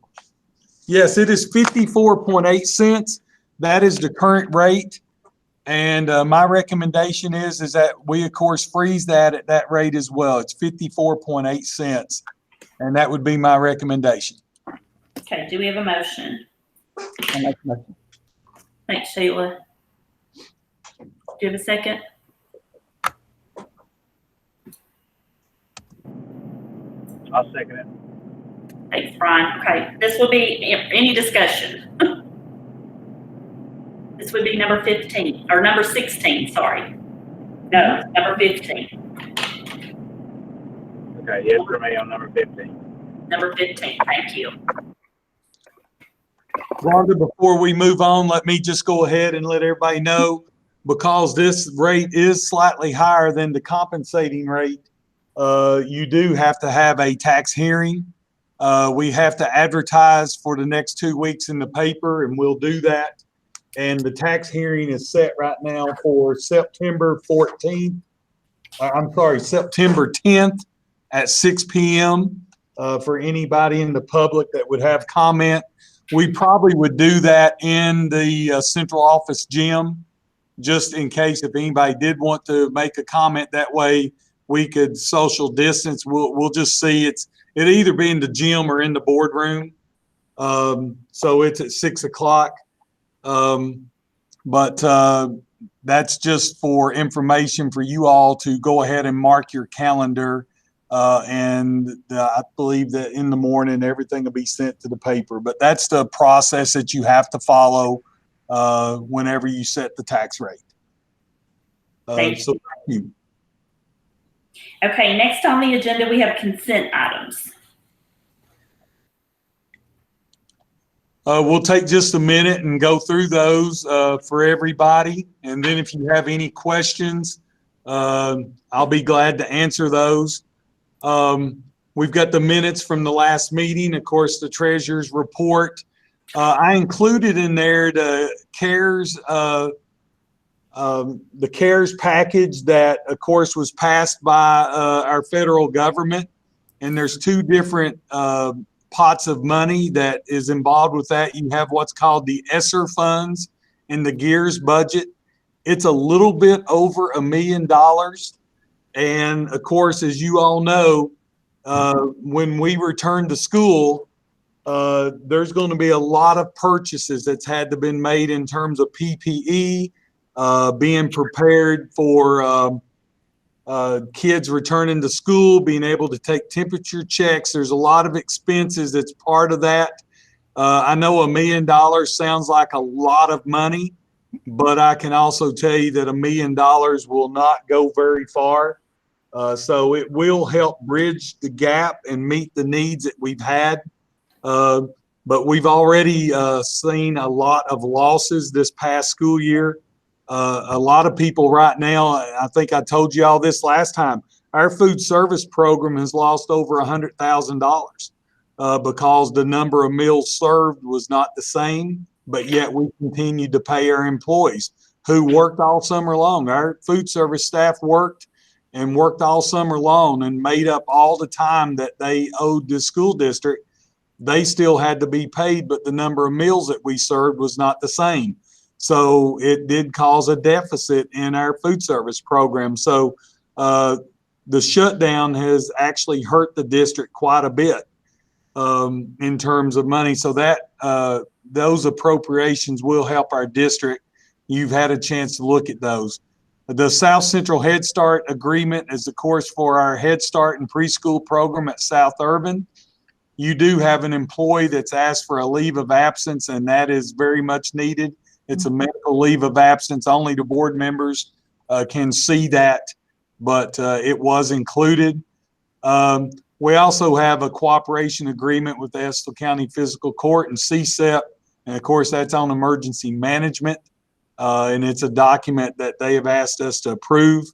Yes, it is 54.8 cents. That is the current rate. And my recommendation is that we, of course, freeze that at that rate as well. It's 54.8 cents. And that would be my recommendation.
Okay, do we have a motion?
I'll make the motion.
Thanks, Sheila. Do you have a second?
I'll second it.
Thanks, Brian. Okay, this will be, any discussion? This would be number 15, or number 16, sorry. No, number 15.
Okay, yes for me on number 15.
Number 15, thank you.
Rhonda, before we move on, let me just go ahead and let everybody know, because this rate is slightly higher than the compensating rate, you do have to have a tax hearing. We have to advertise for the next 2 weeks in the paper, and we'll do that. And the tax hearing is set right now for September 14th. I'm sorry, September 10th at 6 p.m. For anybody in the public that would have comment. We probably would do that in the central office gym, just in case if anybody did want to make a comment. That way we could social distance. We'll just see. It'll either be in the gym or in the boardroom. So it's at 6 o'clock. But that's just for information for you all to go ahead and mark your calendar. And I believe that in the morning, everything will be sent to the paper. But that's the process that you have to follow whenever you set the tax rate.
Thank
so thank you.
Okay, next on the agenda, we have consent items.
We'll take just a minute and go through those for everybody. And then if you have any questions, I'll be glad to answer those. We've got the minutes from the last meeting, of course, the treasurer's report. I included in there the CARES package that, of course, was passed by our federal government. And there's two different pots of money that is involved with that. You have what's called the ESSER funds in the GEARS budget. It's a little bit over $1 million. And of course, as you all know, when we return to school, there's going to be a lot of purchases that's had to been made in terms of PPE, being prepared for kids returning to school, being able to take temperature checks. There's a lot of expenses that's part of that. I know $1 million sounds like a lot of money, but I can also tell you that $1 million will not go very far. So it will help bridge the gap and meet the needs that we've had. But we've already seen a lot of losses this past school year. A lot of people right now, I think I told you all this last time, our food service program has lost over $100,000 because the number of meals served was not the same, but yet we continued to pay our employees who worked all summer long. Our food service staff worked all summer long and made up all the time that they owed the school district. They still had to be paid, but the number of meals that we served was not the same. So it did cause a deficit in our food service program. So the shutdown has actually hurt the district quite a bit in terms of money. So that those appropriations will help our district. You've had a chance to look at those. The South Central Head Start agreement is, of course, for our Head Start and preschool program at South Urban. You do have an employee that's asked for a leave of absence, and that is very much needed. It's a medical leave of absence. Only the board members can see that, but it was included. We also have a cooperation agreement with the Estill County Physical Court and CSEP, and of course that's on emergency management, and it's a document that they have asked us to approve.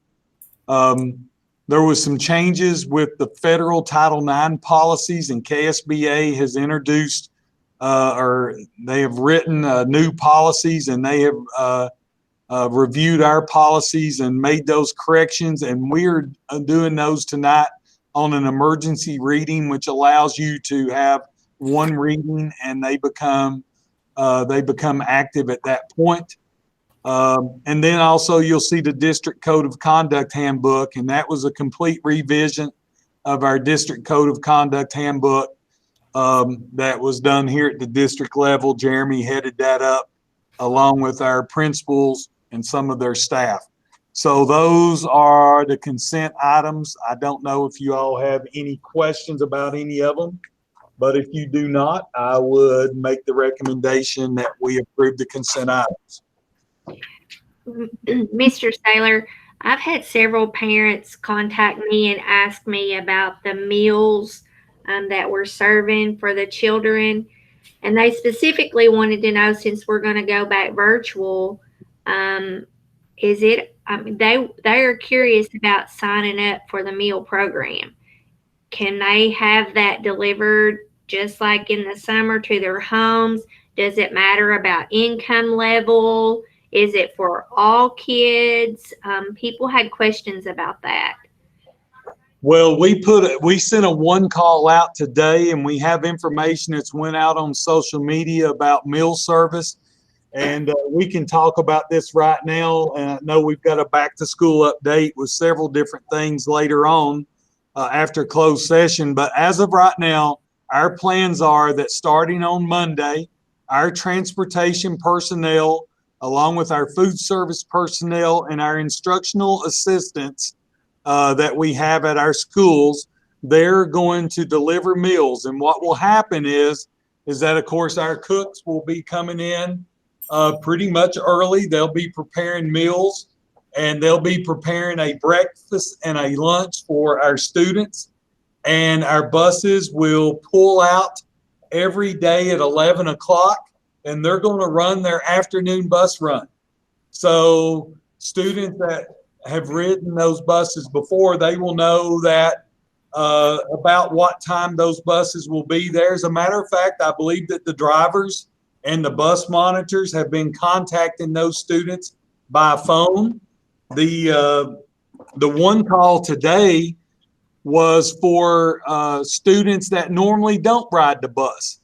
There was some changes with the federal Title IX policies, and KSBA has introduced or they have written new policies, and they have reviewed our policies and made those corrections, and we're doing those tonight on an emergency reading, which allows you to have one reading and they become active at that point. And then also you'll see the District Code of Conduct Handbook, and that was a complete revision of our District Code of Conduct Handbook. that was done here at the district level. Jeremy headed that up along with our principals and some of their staff. So those are the consent items. I don't know if you all have any questions about any of them, but if you do not, I would make the recommendation that we approve the consent items.
Mr. Saylor, I've had several parents contact me and ask me about the meals that we're serving for the children. And they specifically wanted to know, since we're going to go back virtual, they are curious about signing up for the meal program. Can they have that delivered just like in the summer to their homes? Does it matter about income level? Is it for all kids? People had questions about that.
Well, we sent a one call out today, and we have information that's went out on social media about meal service. And we can talk about this right now. And I know we've got a back to school update with several different things later on after closed session. But as of right now, our plans are that starting on Monday, our transportation personnel, along with our food service personnel and our instructional assistants that we have at our schools, they're going to deliver meals. And what will happen is that, of course, our cooks will be coming in pretty much early. They'll be preparing meals, and they'll be preparing a breakfast and a lunch for our students. And our buses will pull out every day at 11 o'clock, and they're going to run their afternoon bus run. So students that have ridden those buses before, they will know that about what time those buses will be there. As a matter of fact, I believe that the drivers and the bus monitors have been contacting those students by phone. The one call today was for students that normally don't ride the bus,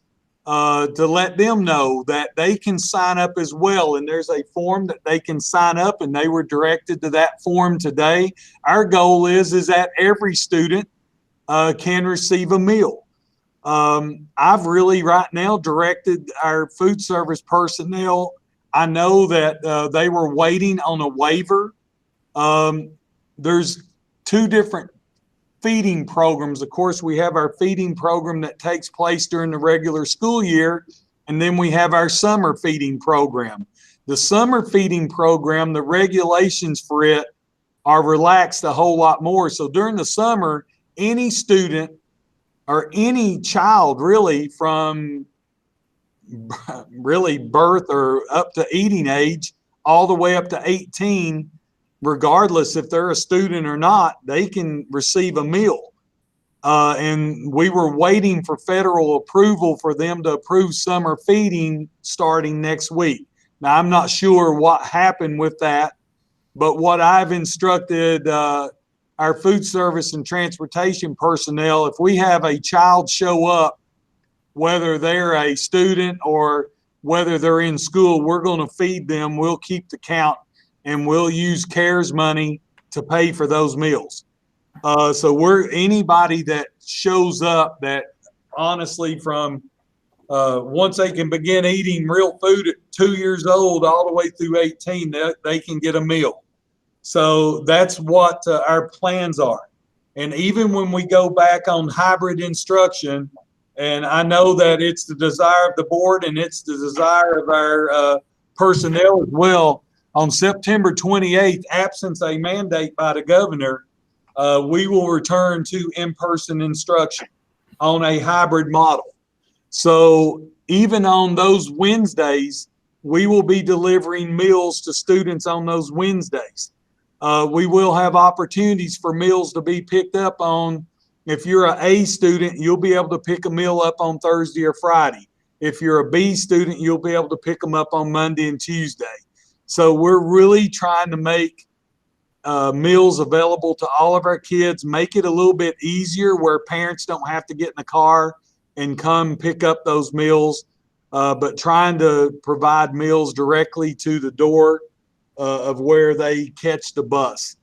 to let them know that they can sign up as well. And there's a form that they can sign up, and they were directed to that form today. Our goal is that every student can receive a meal. I've really right now directed our food service personnel. I know that they were waiting on a waiver. There's two different feeding programs. Of course, we have our feeding program that takes place during the regular school year, and then we have our summer feeding program. The summer feeding program, the regulations for it are relaxed a whole lot more. So during the summer, any student or any child really from really birth or up to eating age all the way up to 18, regardless if they're a student or not, they can receive a meal. And we were waiting for federal approval for them to approve summer feeding starting next week. Now, I'm not sure what happened with that, but what I've instructed our food service and transportation personnel, if we have a child show up, whether they're a student or whether they're in school, we're going to feed them. We'll keep the count, and we'll use CARES money to pay for those meals. So anybody that shows up that honestly from once they can begin eating real food at 2 years old all the way through 18, they can get a meal. So that's what our plans are. And even when we go back on hybrid instruction, and I know that it's the desire of the board and it's the desire of our personnel as well, on September 28th, absent a mandate by the governor, we will return to in-person instruction on a hybrid model. So even on those Wednesdays, we will be delivering meals to students on those Wednesdays. We will have opportunities for meals to be picked up on. If you're an A student, you'll be able to pick a meal up on Thursday or Friday. If you're a B student, you'll be able to pick them up on Monday and Tuesday. So we're really trying to make meals available to all of our kids, make it a little bit easier where parents don't have to get in the car and come pick up those meals, but trying to provide meals directly to the door of where they catch the bus.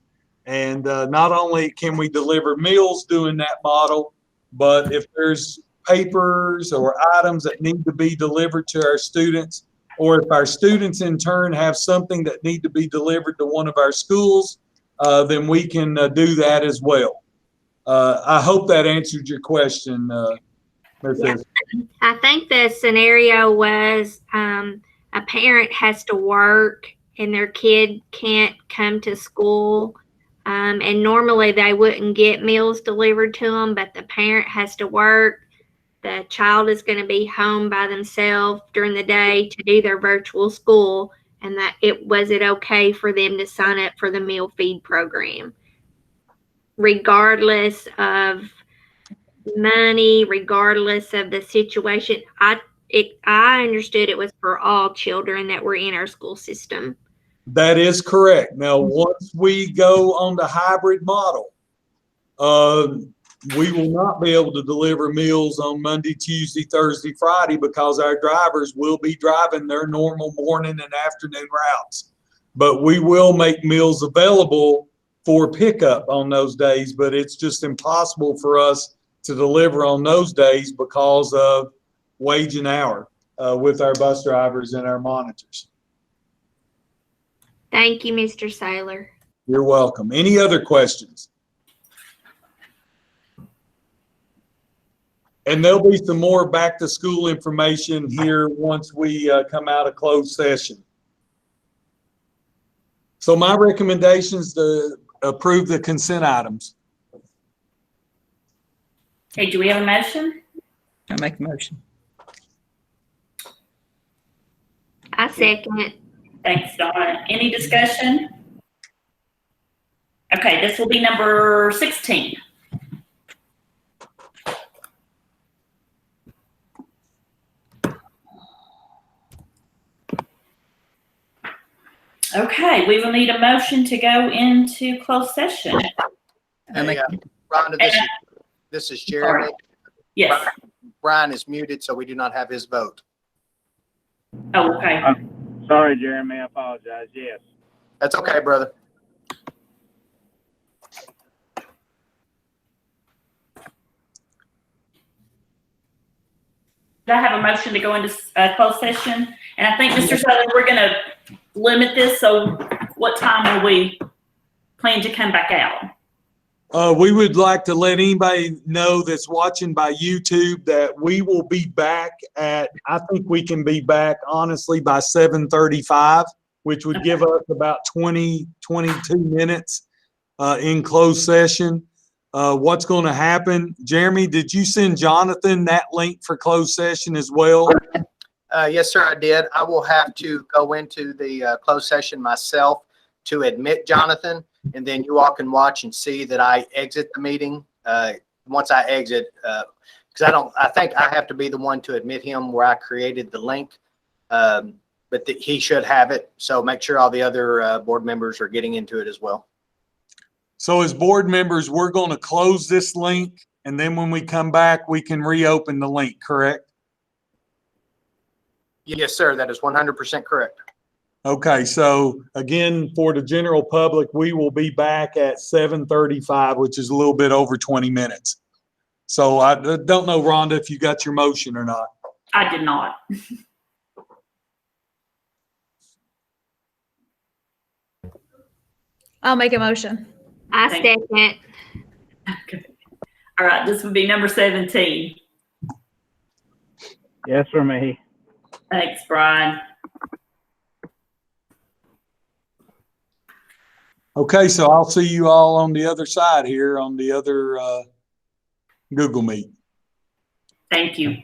And not only can we deliver meals doing that model, but if there's papers or items that need to be delivered to our students, or if our students in turn have something that need to be delivered to one of our schools, then we can do that as well. I hope that answered your question, Ms.
Yeah. I think the scenario was a parent has to work and their kid can't come to school. And normally they wouldn't get meals delivered to them, but the parent has to work. The child is going to be home by themselves during the day to do their virtual school. And that was it okay for them to sign up for the meal feed program, regardless of money, regardless of the situation. I understood it was for all children that were in our school system.
That is correct. Now, once we go on the hybrid model, we will not be able to deliver meals on Monday, Tuesday, Thursday, Friday, because our drivers will be driving their normal morning and afternoon routes. But we will make meals available for pickup on those days, but it's just impossible for us to deliver on those days because of wage and hour with our bus drivers and our monitors.
Thank you, Mr. Saylor.
You're welcome. Any other questions? And there'll be some more back to school information here once we come out of closed session. So my recommendation is to approve the consent items.
Okay, do we have a motion?
I make a motion.
I second it.
Thanks, Donna. Any discussion? Okay, this will be number 16. Okay, we will need a motion to go into closed session.
Hey, Rhonda, this is Jeremy.
Sorry. Yes.
Brian is muted, so we do not have his vote.
Oh, okay.
Sorry, Jeremy, I apologize. Yes.
That's okay, brother.
Did I have a motion to go into closed session? And I think, Mr. Sutherland, we're going to limit this. So what time will we plan to come back out?
We would like to let anybody know that's watching by YouTube that we will be back at, I think we can be back honestly by 7:35, which would give us about 20, 22 minutes in closed session. What's going to happen? Jeremy, did you send Jonathan that link for closed session as well?
Yes, sir, I did. I will have to go into the closed session myself to admit Jonathan, and then you all can watch and see that I exit the meeting. Once I exit, because I think I have to be the one to admit him where I created the link, but he should have it. So make sure all the other board members are getting into it as well.
So as board members, we're going to close this link, and then when we come back, we can reopen the link, correct?
Yes, sir. That is 100% correct.
Okay, so again, for the general public, we will be back at 7:35, which is a little bit over 20 minutes. So I don't know, Rhonda, if you got your motion or not.
I did not.
I'll make a motion.
I
Thank
second.
Okay. All right, this would be number 17.
Yes, for me.
Thanks, Brian.
Okay, so I'll see you all on the other side here on the other Google Meet.
Thank you.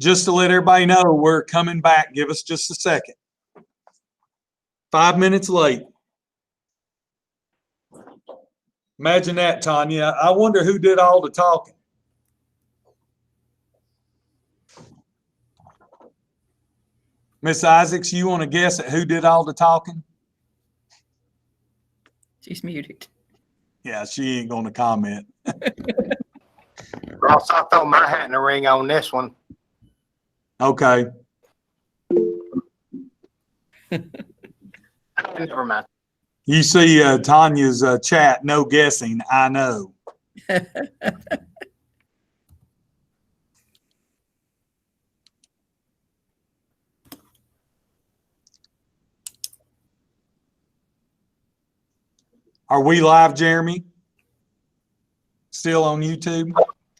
Just to let everybody know, we're coming back. Give us just a second. 5 minutes late. Imagine that, Tanya. I wonder who did all the talking. Miss Isaacs, you want to guess at who did all the talking?
She's muted.
Yeah, she ain't going to comment.
Ross, I'll throw my hat in the ring on this one.
Okay.
Never mind.
You see Tanya's chat, no guessing, I know. Are we live, Jeremy? Still on YouTube?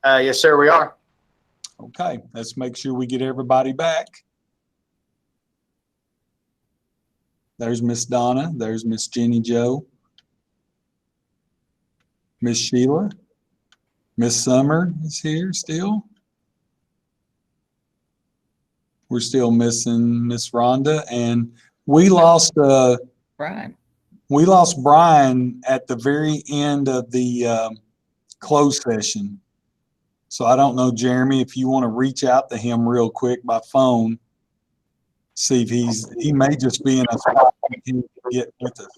Yes, sir, we are.
Okay, let's make sure we get everybody back. There's Miss Donna. There's Miss Jenny Jo. Miss Sheila. Miss Summer is here still. We're still missing Miss Rhonda, and we lost
Brian.
we lost Brian at the very end of the closed session. So I don't know, Jeremy, if you want to reach out to him real quick by phone, see if he may just be in a spot he can get with us.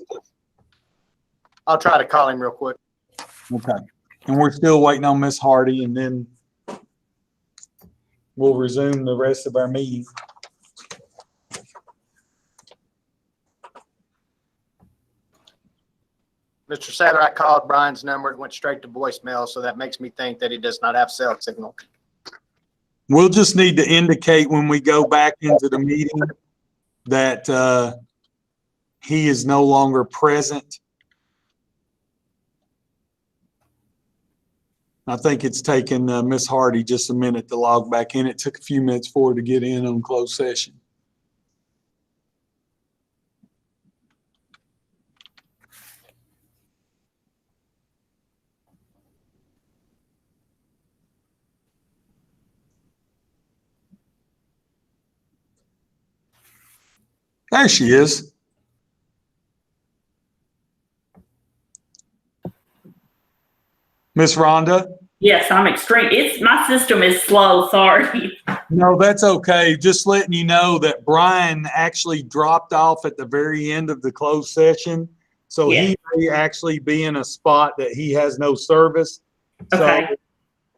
I'll try to call him real quick.
Okay. And we're still waiting on Miss Hardy, and then we'll resume the rest of our meeting.
Mr. Sadler, I called Brian's number. It went straight to voicemail, so that makes me think that he does not have cell signal.
We'll just need to indicate when we go back into the meeting that he is no longer present. I think it's taken Miss Hardy just a minute to log back in. It took a few minutes for her to get in on closed session. There she is. Miss Rhonda?
Yes, I'm extreme. My system is slow, sorry.
No, that's okay. Just letting you know that Brian actually dropped off at the very end of the closed session. So
Yeah.
he may actually be in a spot that he has no service.
Okay.
So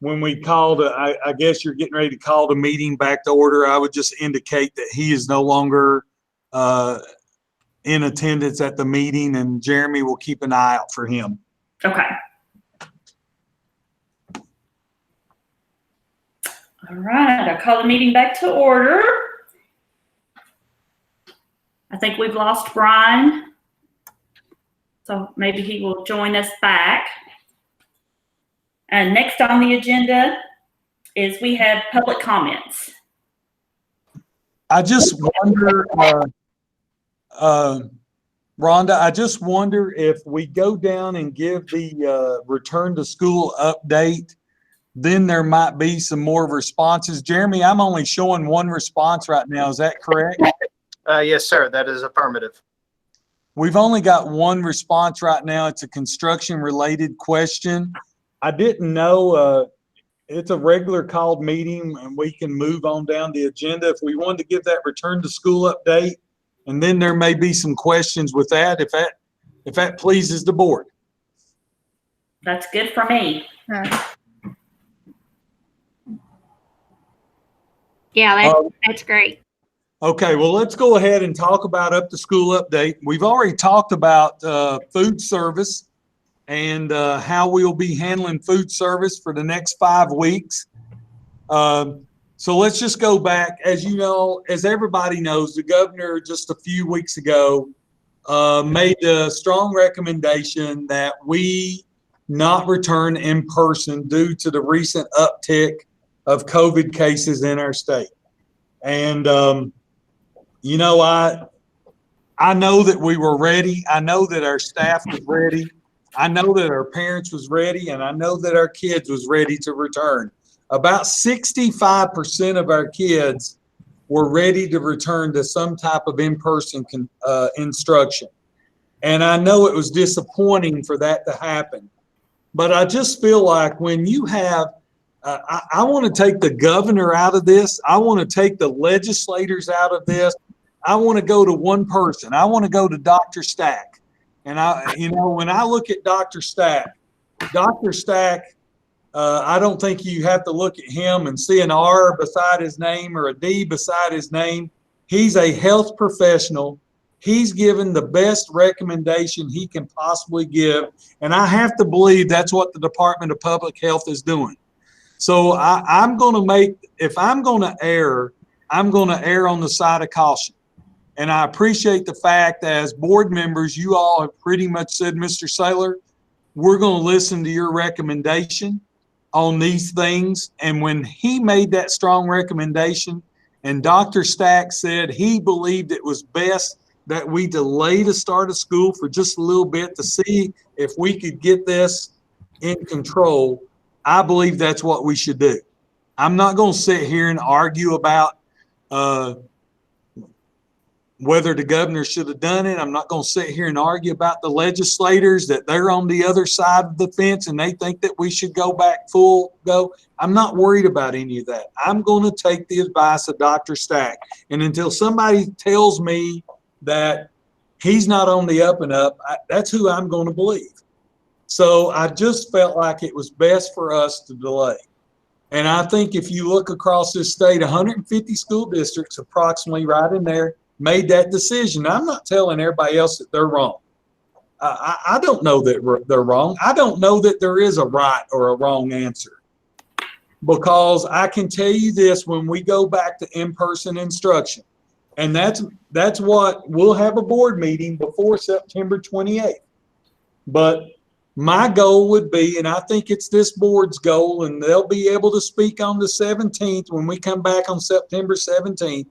when we called, I guess you're getting ready to call the meeting back to order. I would just indicate that he is no longer in attendance at the meeting, and Jeremy will keep an eye out for him.
Okay. All right, I call the meeting back to order. I think we've lost Brian, so maybe he will join us back. And next on the agenda is we have public comments.
I just wonder, Rhonda, I just wonder if we go down and give the return to school update, then there might be some more responses. Jeremy, I'm only showing one response right now. Is that correct?
Yes, sir. That is affirmative.
We've only got one response right now. It's a construction-related question. I didn't know it's a regular called meeting, and we can move on down the agenda. If we wanted to give that return to school update, and then there may be some questions with that, if that pleases the board.
That's good for me.
Yeah, that's great.
Okay, well, let's go ahead and talk about up to school update. We've already talked about food service and how we'll be handling food service for the next 5 weeks. So let's just go back. As you know, as everybody knows, the governor just a few weeks ago made a strong recommendation that we not return in person due to the recent uptick of COVID cases in our state. And, you know, I know that we were ready. I know that our staff was ready. I know that our parents was ready, and I know that our kids was ready to return. about 65% of our kids were ready to return to some type of in-person instruction. And I know it was disappointing for that to happen. But I just feel like when you have, I want to take the governor out of this. I want to take the legislators out of this. I want to go to one person. I want to go to Dr. Stack. And when I look at Dr. Stack, I don't think you have to look at him and see an R beside his name or a D beside his name. He's a health professional. He's given the best recommendation he can possibly give. And I have to believe that's what the Department of Public Health is doing. So I'm going to if I'm going to err, I'm going to err on the side of caution. And I appreciate the fact that as board members, you all have pretty much said, Mr. Saylor, we're going to listen to your recommendation on these things. And when he made that strong recommendation and Dr. Stack said he believed it was best that we delay the start of school for just a little bit to see if we could get this in control, I believe that's what we should do. I'm not going to sit here and argue about whether the governor should have done it. I'm not going to sit here and argue about the legislators that they're on the other side of the fence and they think that we should go back full go. I'm not worried about any of that. I'm going to take the advice of Dr. Stack. And until somebody tells me that he's not on the up and up, that's who I'm going to believe. So I just felt like it was best for us to delay. And I think if you look across this state, 150 school districts approximately right in there made that decision. I'm not telling everybody else that they're wrong. I don't know that they're wrong. I don't know that there is a right or a wrong answer, because I can tell you this: when we go back to in-person instruction, and that's what we'll have a board meeting before September 28th. But my goal would be, and I think it's this board's goal, and they'll be able to speak on the 17th when we come back on September 17th.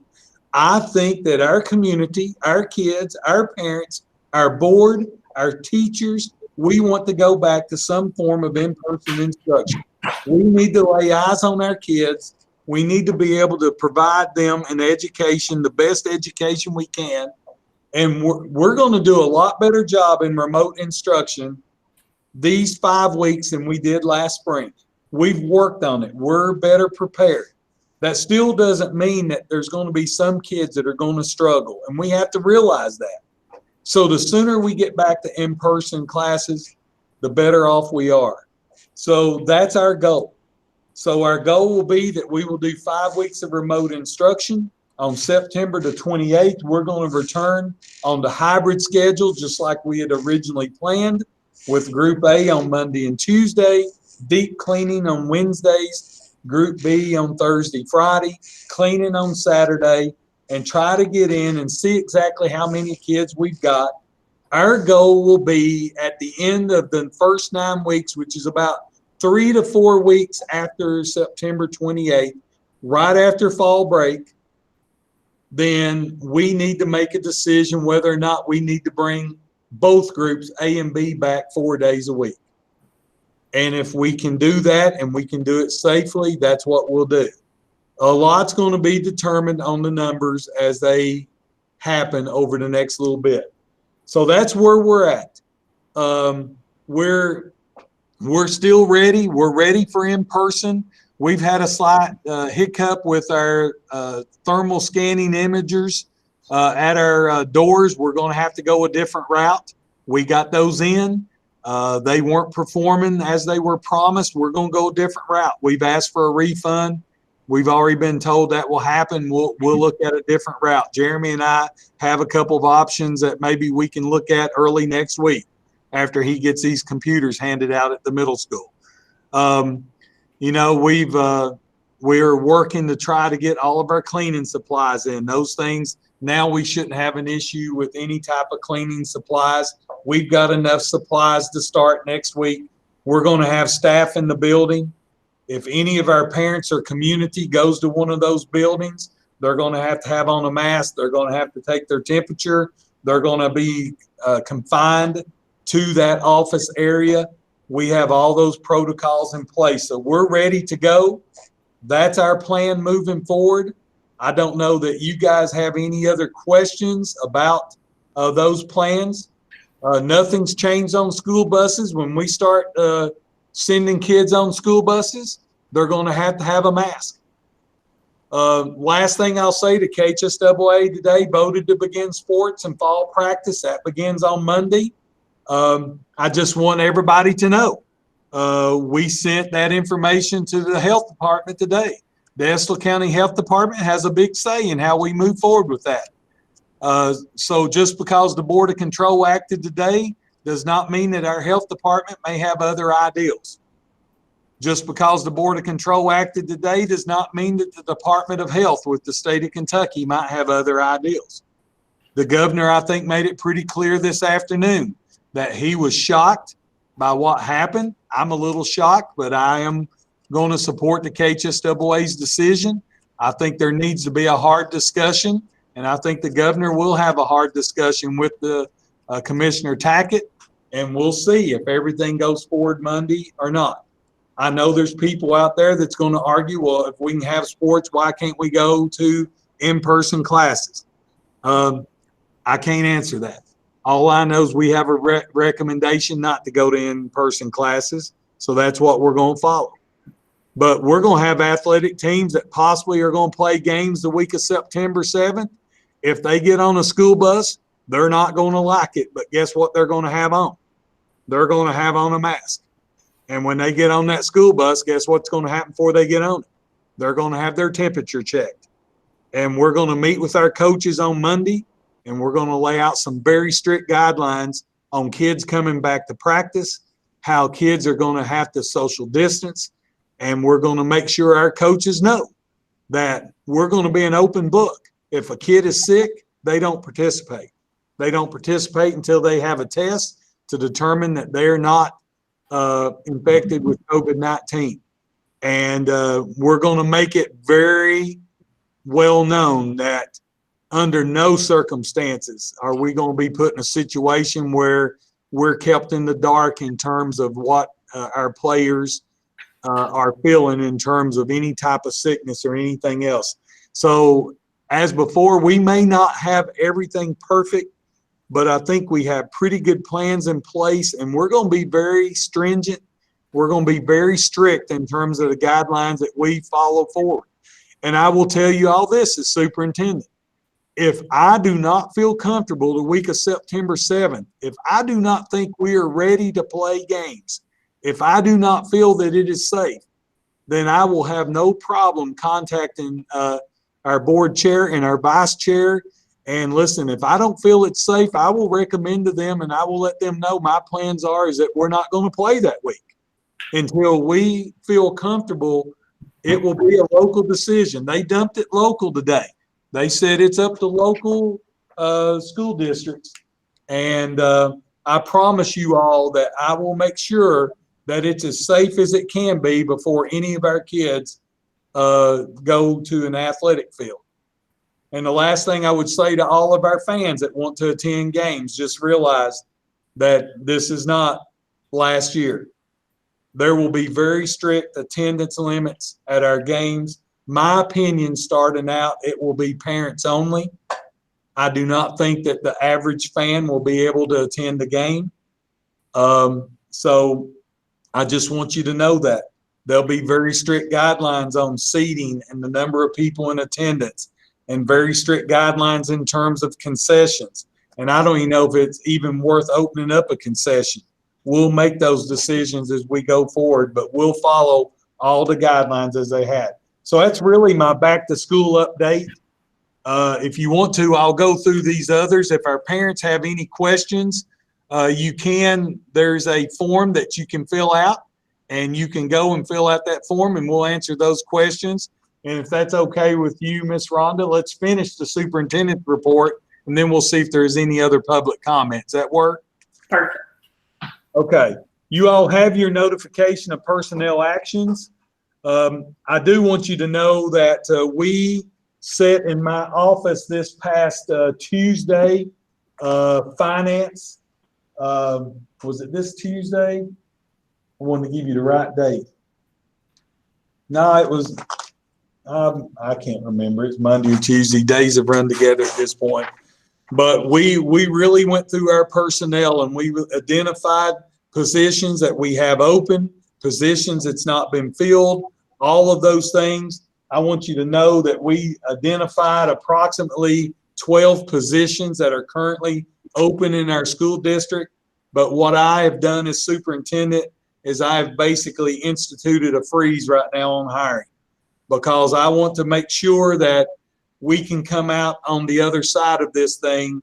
I think that our community, our kids, our parents, our board, our teachers, we want to go back to some form of in-person instruction. We need to lay eyes on our kids. We need to be able to provide them an education, the best education we can. And we're going to do a lot better job in remote instruction these 5 weeks than we did last spring. We've worked on it. We're better prepared. That still doesn't mean that there's going to be some kids that are going to struggle, and we have to realize that. So the sooner we get back to in-person classes, the better off we are. So that's our goal. So our goal will be that we will do 5 weeks of remote instruction. On September the 28th, we're going to return on the hybrid schedule, just like we had originally planned, with Group A on Monday and Tuesday, deep cleaning on Wednesdays, Group B on Thursday, Friday, cleaning on Saturday, and try to get in and see exactly how many kids we've got. Our goal will be at the end of the first 9 weeks, which is about 3 to 4 weeks after September 28th, right after fall break, then we need to make a decision whether or not we need to bring both groups, A and B, back 4 days a week. And if we can do that and we can do it safely, that's what we'll do. A lot's going to be determined on the numbers as they happen over the next little bit. So that's where we're at. We're still ready. We're ready for in-person. We've had a slight hiccup with our thermal scanning imagers at our doors. We're going to have to go a different route. We got those in. They weren't performing as they were promised. We're going to go a different route. We've asked for a refund. We've already been told that will happen. We'll look at a different route. Jeremy and I have a couple of options that maybe we can look at early next week after he gets these computers handed out at the middle school. We're working to try to get all of our cleaning supplies in. Those things, now we shouldn't have an issue with any type of cleaning supplies. We've got enough supplies to start next week. We're going to have staff in the building. If any of our parents or community goes to one of those buildings, they're going to have on a mask. They're going to have to take their temperature. They're going to be confined to that office area. We have all those protocols in place. So we're ready to go. That's our plan moving forward. I don't know that you guys have any other questions about those plans. Nothing's changed on school buses. When we start sending kids on school buses, they're going to have a mask. Last thing I'll say, to KHSAA today voted to begin sports and fall practice. That begins on Monday. I just want everybody to know we sent that information to the health department today. The Estill County Health Department has a big say in how we move forward with that. So just because the Board of Control acted today does not mean that our health department may have other ideals. Just because the Board of Control acted today does not mean that the Department of Health with the state of Kentucky might have other ideals. The governor, I think, made it pretty clear this afternoon that he was shocked by what happened. I'm a little shocked, but I am going to support the KHSAA's decision. I think there needs to be a hard discussion, and I think the governor will have a hard discussion with the Commissioner Tackett, and we'll see if everything goes forward Monday or not. I know there's people out there that's going to argue, well, if we can have sports, why can't we go to in-person classes? I can't answer that. All I know is we have a recommendation not to go to in-person classes, so that's what we're going to follow. But we're going to have athletic teams that possibly are going to play games the week of September 7th. If they get on a school bus, they're not going to like it. But guess what they're going to have on? They're going to have on a mask. And when they get on that school bus, guess what's going to happen before they get on it? They're going to have their temperature checked. And we're going to meet with our coaches on Monday, and we're going to lay out some very strict guidelines on kids coming back to practice, how kids are going to have to social distance. And we're going to make sure our coaches know that we're going to be an open book. If a kid is sick, they don't participate. They don't participate until they have a test to determine that they're not infected with COVID-19. And we're going to make it very well known that under no circumstances are we going to be put in a situation where we're kept in the dark in terms of what our players are feeling in terms of any type of sickness or anything else. So as before, we may not have everything perfect, but I think we have pretty good plans in place, and we're going to be very stringent. We're going to be very strict in terms of the guidelines that we follow forward. And I will tell you all this as superintendent. If I do not feel comfortable the week of September 7th, if I do not think we are ready to play games, if I do not feel that it is safe, then I will have no problem contacting our board chair and our vice chair. And listen, if I don't feel it's safe, I will recommend to them and I will let them know my plans are is that we're not going to play that week. Until we feel comfortable, it will be a local decision. They dumped it local today. They said it's up to local school districts. And I promise you all that I will make sure that it's as safe as it can be before any of our kids go to an athletic field. And the last thing I would say to all of our fans that want to attend games, just realize that this is not last year. There will be very strict attendance limits at our games. My opinion, starting out, it will be parents only. I do not think that the average fan will be able to attend the game. So I just want you to know that there'll be very strict guidelines on seating and the number of people in attendance, and very strict guidelines in terms of concessions. And I don't even know if it's even worth opening up a concession. We'll make those decisions as we go forward, but we'll follow all the guidelines as they have. So that's really my back to school update. If you want to, I'll go through these others. If our parents have any questions, you can, there's a form that you can fill out, and you can go and fill out that form and we'll answer those questions. And if that's okay with you, Ms. Rhonda, let's finish the superintendent report and then we'll see if there's any other public comments. Does that work?
Perfect.
Okay. You all have your notification of personnel actions. I do want you to know that we set in my office this past I wanted to give you the right date. No, it was, I can't remember. It's Monday or Tuesday. Days have run together at this point. But we really went through our personnel and we identified positions that we have open, positions that's not been filled, all of those things. I want you to know that we identified approximately 12 positions that are currently open in our school district. But what I have done as superintendent is I have basically instituted a freeze right now on hiring, because I want to make sure that we can come out on the other side of this thing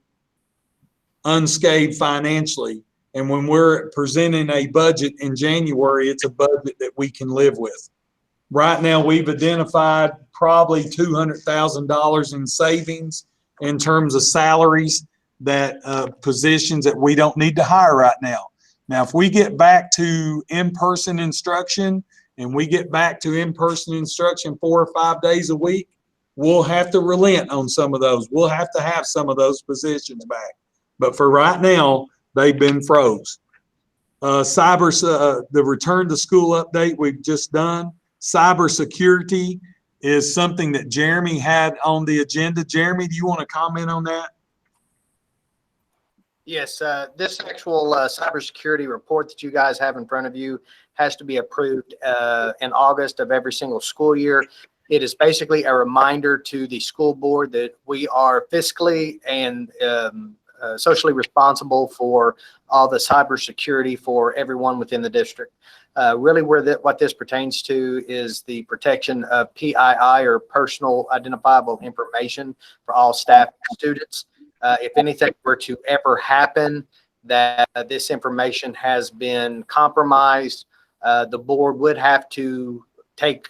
unscathed financially. And when we're presenting a budget in January, it's a budget that we can live with. Right now, we've identified probably $200,000 in savings in terms of salaries, that positions that we don't need to hire right now. Now, if we get back to in-person instruction and we get back to in-person instruction 4 or 5 days a week, we'll have to relent on some of those. We'll have to have some of those positions back. But for right now, they've been froze. The return to school update we've just done. Cybersecurity is something that Jeremy had on the agenda. Jeremy, do you want to comment on that?
Yes, this actual cybersecurity report that you guys have in front of you has to be approved in August of every single school year. It is basically a reminder to the school board that we are fiscally and socially responsible for all the cybersecurity for everyone within the district. Really, what this pertains to is the protection of PII, or personal identifiable information, for all staff and students. If anything were to ever happen that this information has been compromised, the board would have to take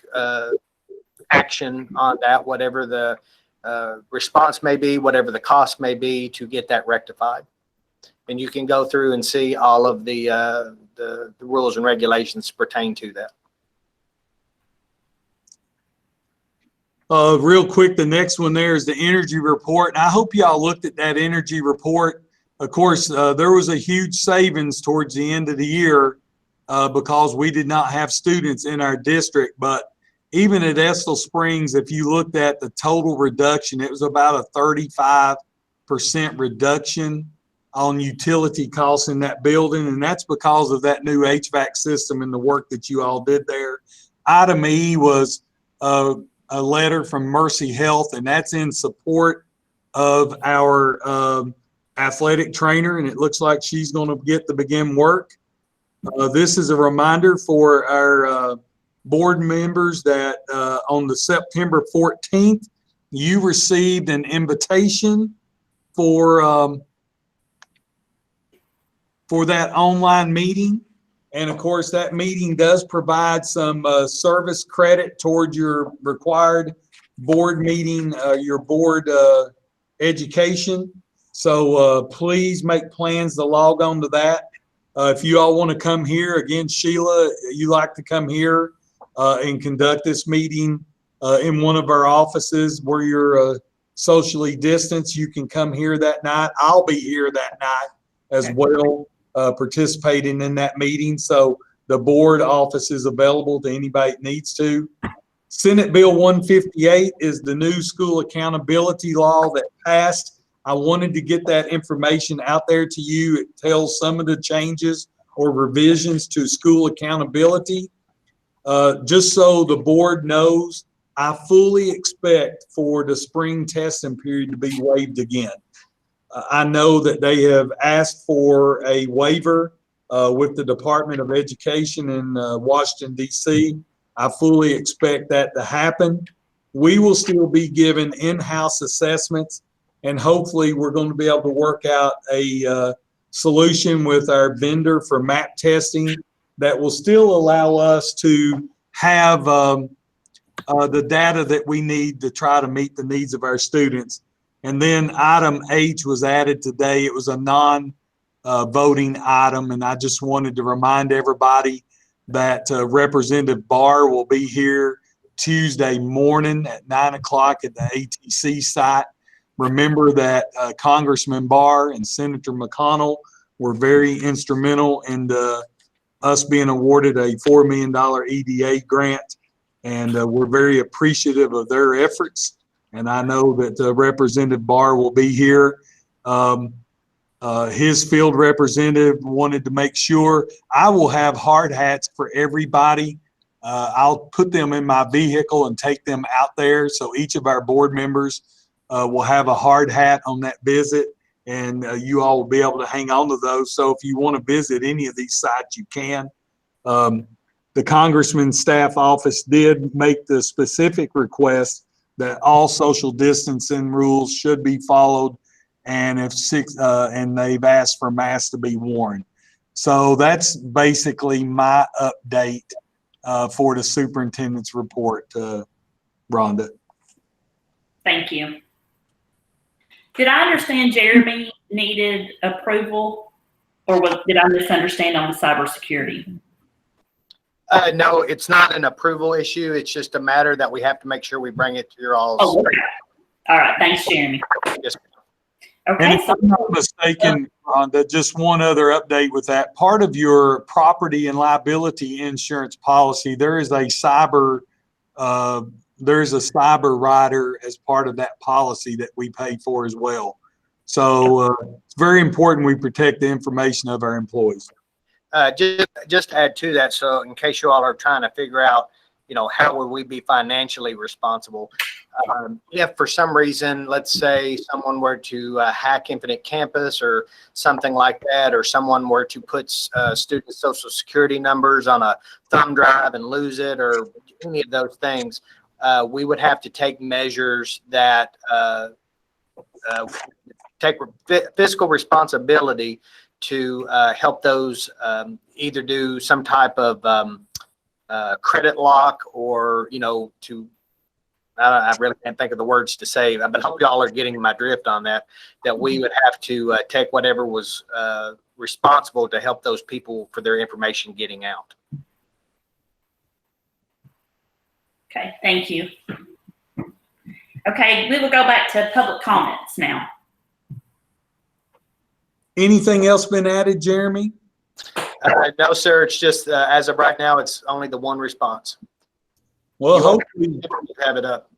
action on that, whatever the response may be, whatever the cost may be, to get that rectified. And you can go through and see all of the rules and regulations pertain to that.
Real quick, the next one there is the energy report. And I hope y'all looked at that energy report. Of course, there was a huge savings towards the end of the year because we did not have students in our district. But even at Estill Springs, if you looked at the total reduction, it was about a 35% reduction on utility costs in that building. And that's because of that new HVAC system and the work that you all did there. Item E was a letter from Wrsi Health, and that's in support of our athletic trainer, and it looks like she's going to get to begin work. This is a reminder for our board members that on the September 14th, you received an invitation for that online meeting. And of course, that meeting does provide some service credit toward your required board meeting, your board education. So please make plans to log on to that. If you all want to come here, again, Sheila, you like to come here and conduct this meeting in one of our offices where you're socially distanced, you can come here that night. I'll be here that night as well. Participating in that meeting. So the board office is available to anybody that needs to. Senate Bill 158 is the new school accountability law that passed. I wanted to get that information out there to you. It tells some of the changes or revisions to school accountability. Just so the board knows, I fully expect for the spring testing period to be waived again. I know that they have asked for a waiver with the Department of Education in Washington, D.C. I fully expect that to happen. We will still be given in-house assessments, and hopefully we're going to be able to work out a solution with our vendor for map testing that will still allow us to have the data that we need to try to meet the needs of our students. And then item H was added today. It was a non-voting item, and I just wanted to remind everybody that Representative Barr will be here Tuesday morning at 9 o'clock at the ATC site. Remember that Congressman Barr and Senator McConnell were very instrumental in the us being awarded a $4 million EDA grant. And we're very appreciative of their efforts. And I know that Representative Barr will be here. His field representative wanted to make sure I will have hard hats for everybody. I'll put them in my vehicle and take them out there. So each of our board members will have a hard hat on that visit, and you all will be able to hang on to those. So if you want to visit any of these sites, you can. The Congressman's staff office did make the specific request that all social distancing rules should be followed, and and they've asked for masks to be worn. So that's basically my update for the superintendent's report, Rhonda.
Thank you. Did I understand Jeremy needed approval, or did I misunderstand on the cybersecurity?
No, it's not an approval issue. It's just a matter that we have to make sure we bring it to your all's.
Oh, okay. All right. Thanks, Jeremy.
Yes.
And
Okay.
if I'm not mistaken, Rhonda, just one other update with that. Part of your property and liability insurance policy, there is a cyber rider as part of that policy that we pay for as well. So it's very important we protect the information of our employees.
Just to add to that, so in case you all are trying to figure out, how would we be financially responsible? If for some reason, let's say someone were to hack Infinite Campus or something like that, or someone were to put student social security numbers on a thumb drive and lose it, or any of those things, we would have to take measures that take fiscal responsibility to help those either do some type of credit lock, or I really can't think of the words to say, but I hope y'all are getting my drift on that we would have to take whatever was responsible to help those people for their information getting out.
Okay. Thank you. Okay. We will go back to public comments now.
Anything else been added, Jeremy?
No, sir. It's just as of right now, it's only the one response.
Well,
You
hopefully
you have it up.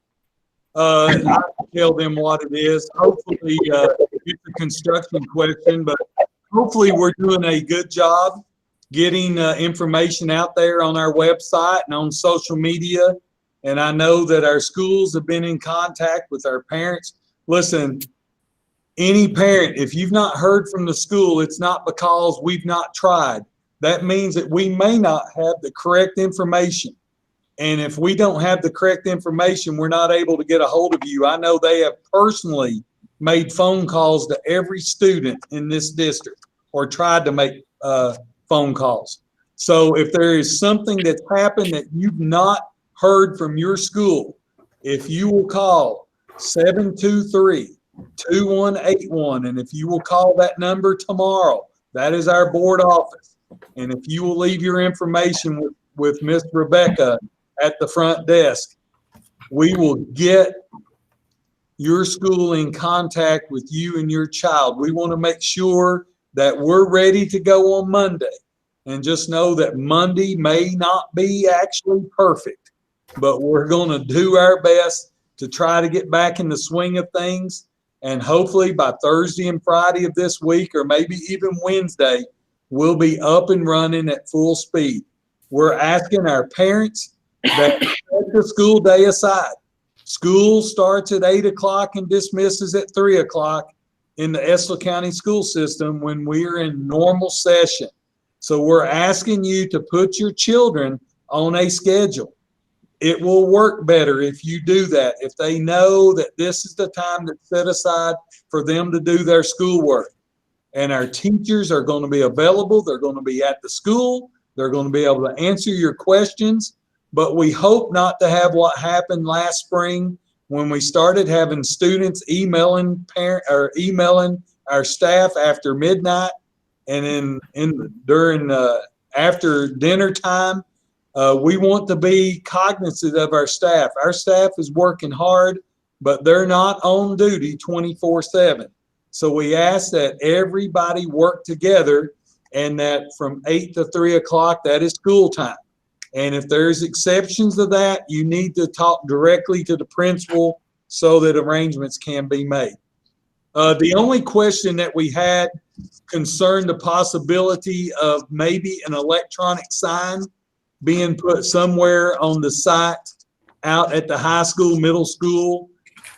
I'll tell them what it is. Hopefully it's a construction question, but hopefully we're doing a good job getting information out there on our website and on social media. And I know that our schools have been in contact with our parents. Listen, any parent, if you've not heard from the school, it's not because we've not tried. That means that we may not have the correct information. And if we don't have the correct information, we're not able to get a hold of you. I know they have personally made phone calls to every student in this district, or tried to make phone calls. So if there is something that's happened that you've not heard from your school, if you will call 723-2181, and if you will call that number tomorrow, that is our board office. And if you will leave your information with Miss Rebecca at the front desk, we will get your school in contact with you and your child. We want to make sure that we're ready to go on Monday. And just know that Monday may not be actually perfect, but we're going to do our best to try to get back in the swing of things. And hopefully by Thursday and Friday of this week, or maybe even Wednesday, we'll be up and running at full speed. We're asking our parents that set the school day aside. School starts at 8 o'clock and dismisses at 3 o'clock in the Estill County school system when we're in normal session. So we're asking you to put your children on a schedule. It will work better if you do that, if they know that this is the time that's set aside for them to do their schoolwork. And our teachers are going to be available. They're going to be at the school. They're going to be able to answer your questions. But we hope not to have what happened last spring when we started having students emailing our staff after midnight, and during after dinner time. We want to be cognizant of our staff. Our staff is working hard, but they're not on duty 24/7. So we ask that everybody work together and that from 8 to 3 o'clock, that is school time. And if there's exceptions to that, you need to talk directly to the principal so that arrangements can be made. The only question that we had concerned the possibility of maybe an electronic sign being put somewhere on the site out at the high school, middle school,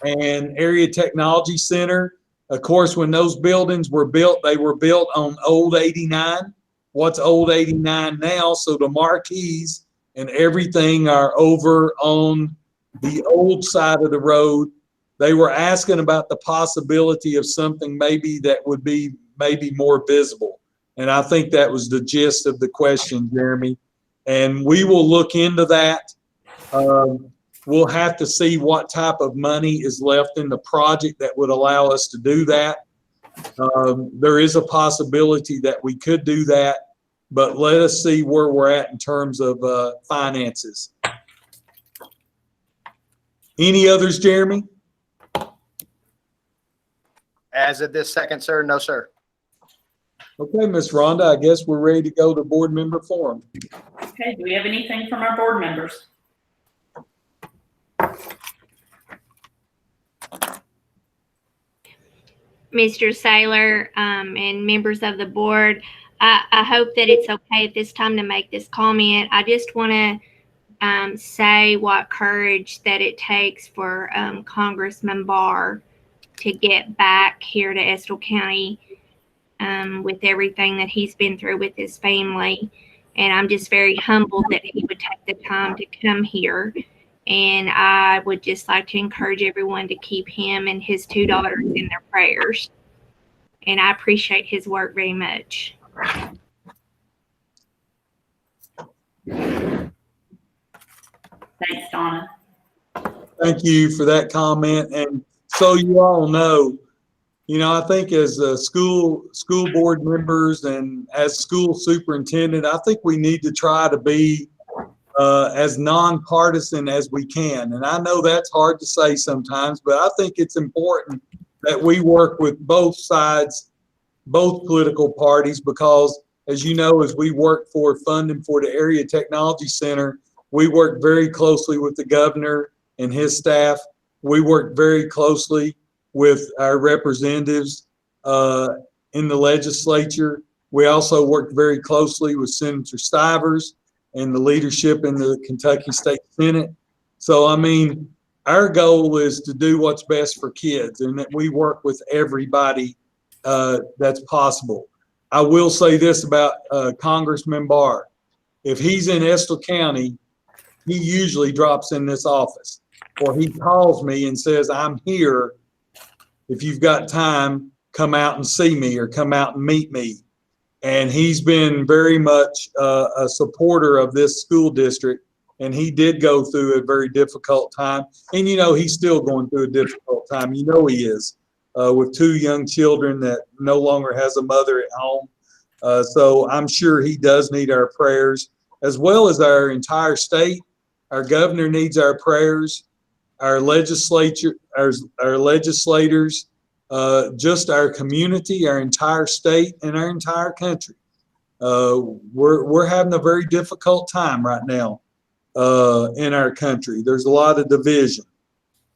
and area technology center. Of course, when those buildings were built, they were built on old 89. What's old 89 now? So the marquees and everything are over on the old side of the road. They were asking about the possibility of something maybe that would be maybe more visible. And I think that was the gist of the question, Jeremy. And we will look into that. We'll have to see what type of money is left in the project that would allow us to do that. There is a possibility that we could do that, but let us see where we're at in terms of finances. Any others, Jeremy?
As of this second, sir, no, sir.
Okay, Ms. Rhonda, I guess we're ready to go to board member forum.
Okay, do we have anything from our board members?
Mr. Saylor, and members of the board, I hope that it's okay at this time to make this comment. I just want to say what courage that it takes for Congressman Barr to get back here to Estill County with everything that he's been through with his family. And I'm just very humbled that he would take the time to come here. And I would just like to encourage everyone to keep him and his two daughters in their prayers. And I appreciate his work very much.
Thanks, Donna.
Thank you for that comment. And so you all know, you know, I think as school board members and as school superintendent, I think we need to try to be as nonpartisan as we can. And I know that's hard to say sometimes, but I think it's important that we work with both sides, both political parties, because as you know, as we work for funding for the Area Technology Center, we work very closely with the governor and his staff. We work very closely with our representatives in the legislature. We also work very closely with Senator Stivers and the leadership in the Kentucky State Senate. So, I mean, our goal is to do what's best for kids and that we work with everybody that's possible. I will say this about Congressman Barr. If he's in Estill County, he usually drops in this office, or he calls me and says, I'm here. If you've got time, come out and see me or come out and meet me. And he's been very much a supporter of this school district. And he did go through a very difficult time. And, you know, he's still going through a difficult time. You know he is, with two young children that no longer has a mother at home. So I'm sure he does need our prayers, as well as our entire state. Our governor needs our prayers, our legislature, our legislators, just our community, our entire state, and our entire country. We're having a very difficult time right now in our country. There's a lot of division,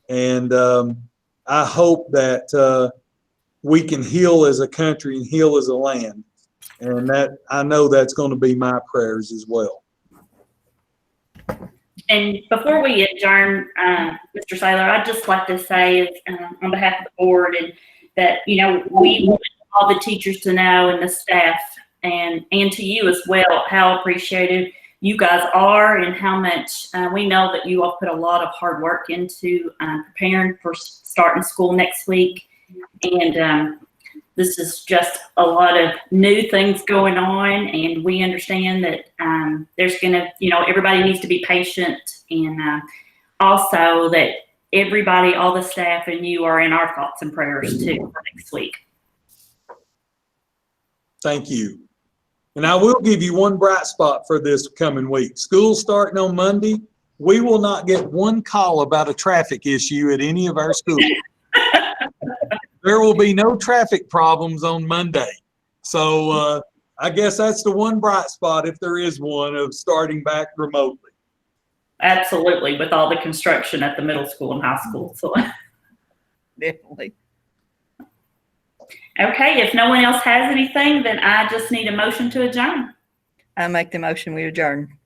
and I hope that we can heal as a country and heal as a land, and that I know that's going to be my prayers as well.
And before we adjourn, Mr. Saylor, I'd just like to say on behalf of the board and that, you know, we want all the teachers to know and the staff and to you as well, how appreciative you guys are and how much we know that you all put a lot of hard work into preparing for starting school next week. And this is just a lot of new things going on, and we understand that there's gonna, you know, everybody needs to be patient, and also that everybody, all the staff and you are in our thoughts and prayers too for next week.
Thank you. And I will give you one bright spot for this coming week. School's starting on Monday. We will not get one call about a traffic issue at any of our schools. There will be no traffic problems on Monday. So I guess that's the one bright spot, if there is one, of starting back remotely.
Absolutely, with all the construction at the middle school and high school. So,
Definitely.
okay, if no one else has anything, then I just need a motion to adjourn.
I make the motion, we adjourn.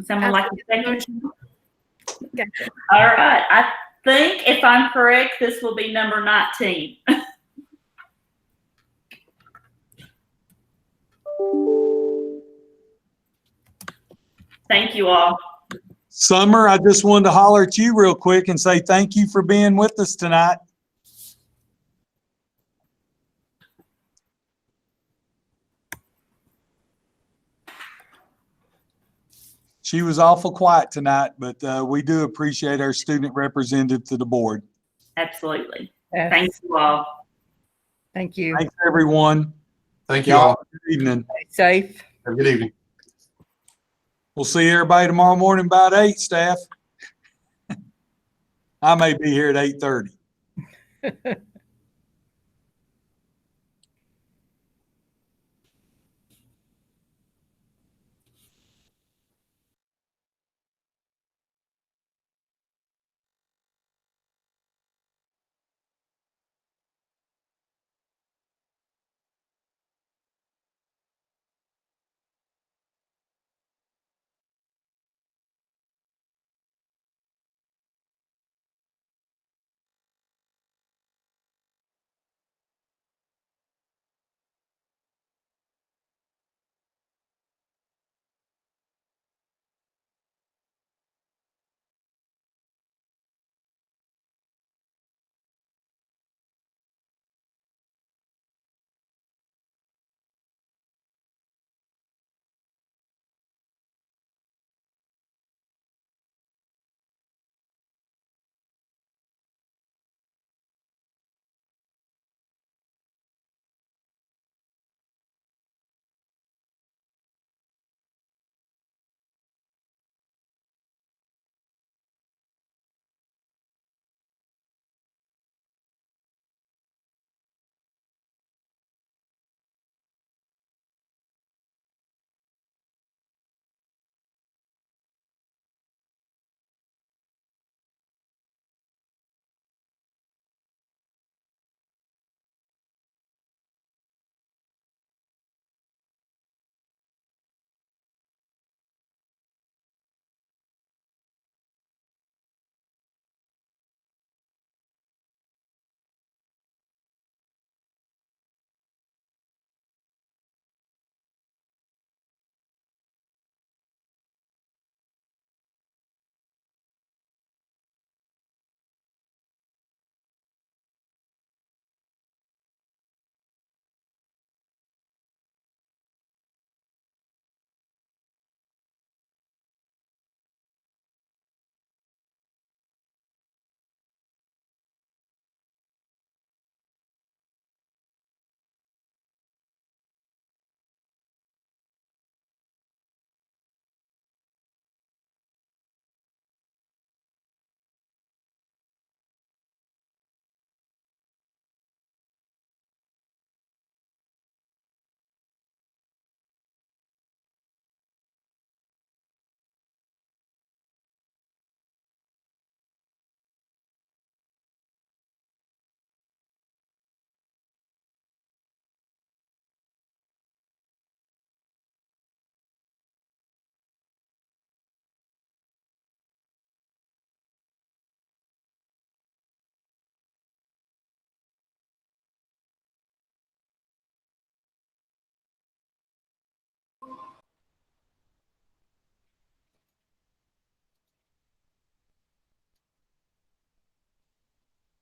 Someone like to second?
Motion. Gotcha.
All right. I think if I'm correct, this will be number 19. Thank you all.
Summer, I just wanted to holler at you real quick and say thank you for being with us tonight. She was awful quiet tonight, but we do appreciate our student representative to the board.
Absolutely.
Yes.
Thank you all.
Thank you.
Thanks, everyone.
Thank you
Y'all
all.
have a good evening.
Stay safe.
Have a good evening.
We'll see everybody tomorrow morning about 8, staff. I may be here at 8:30.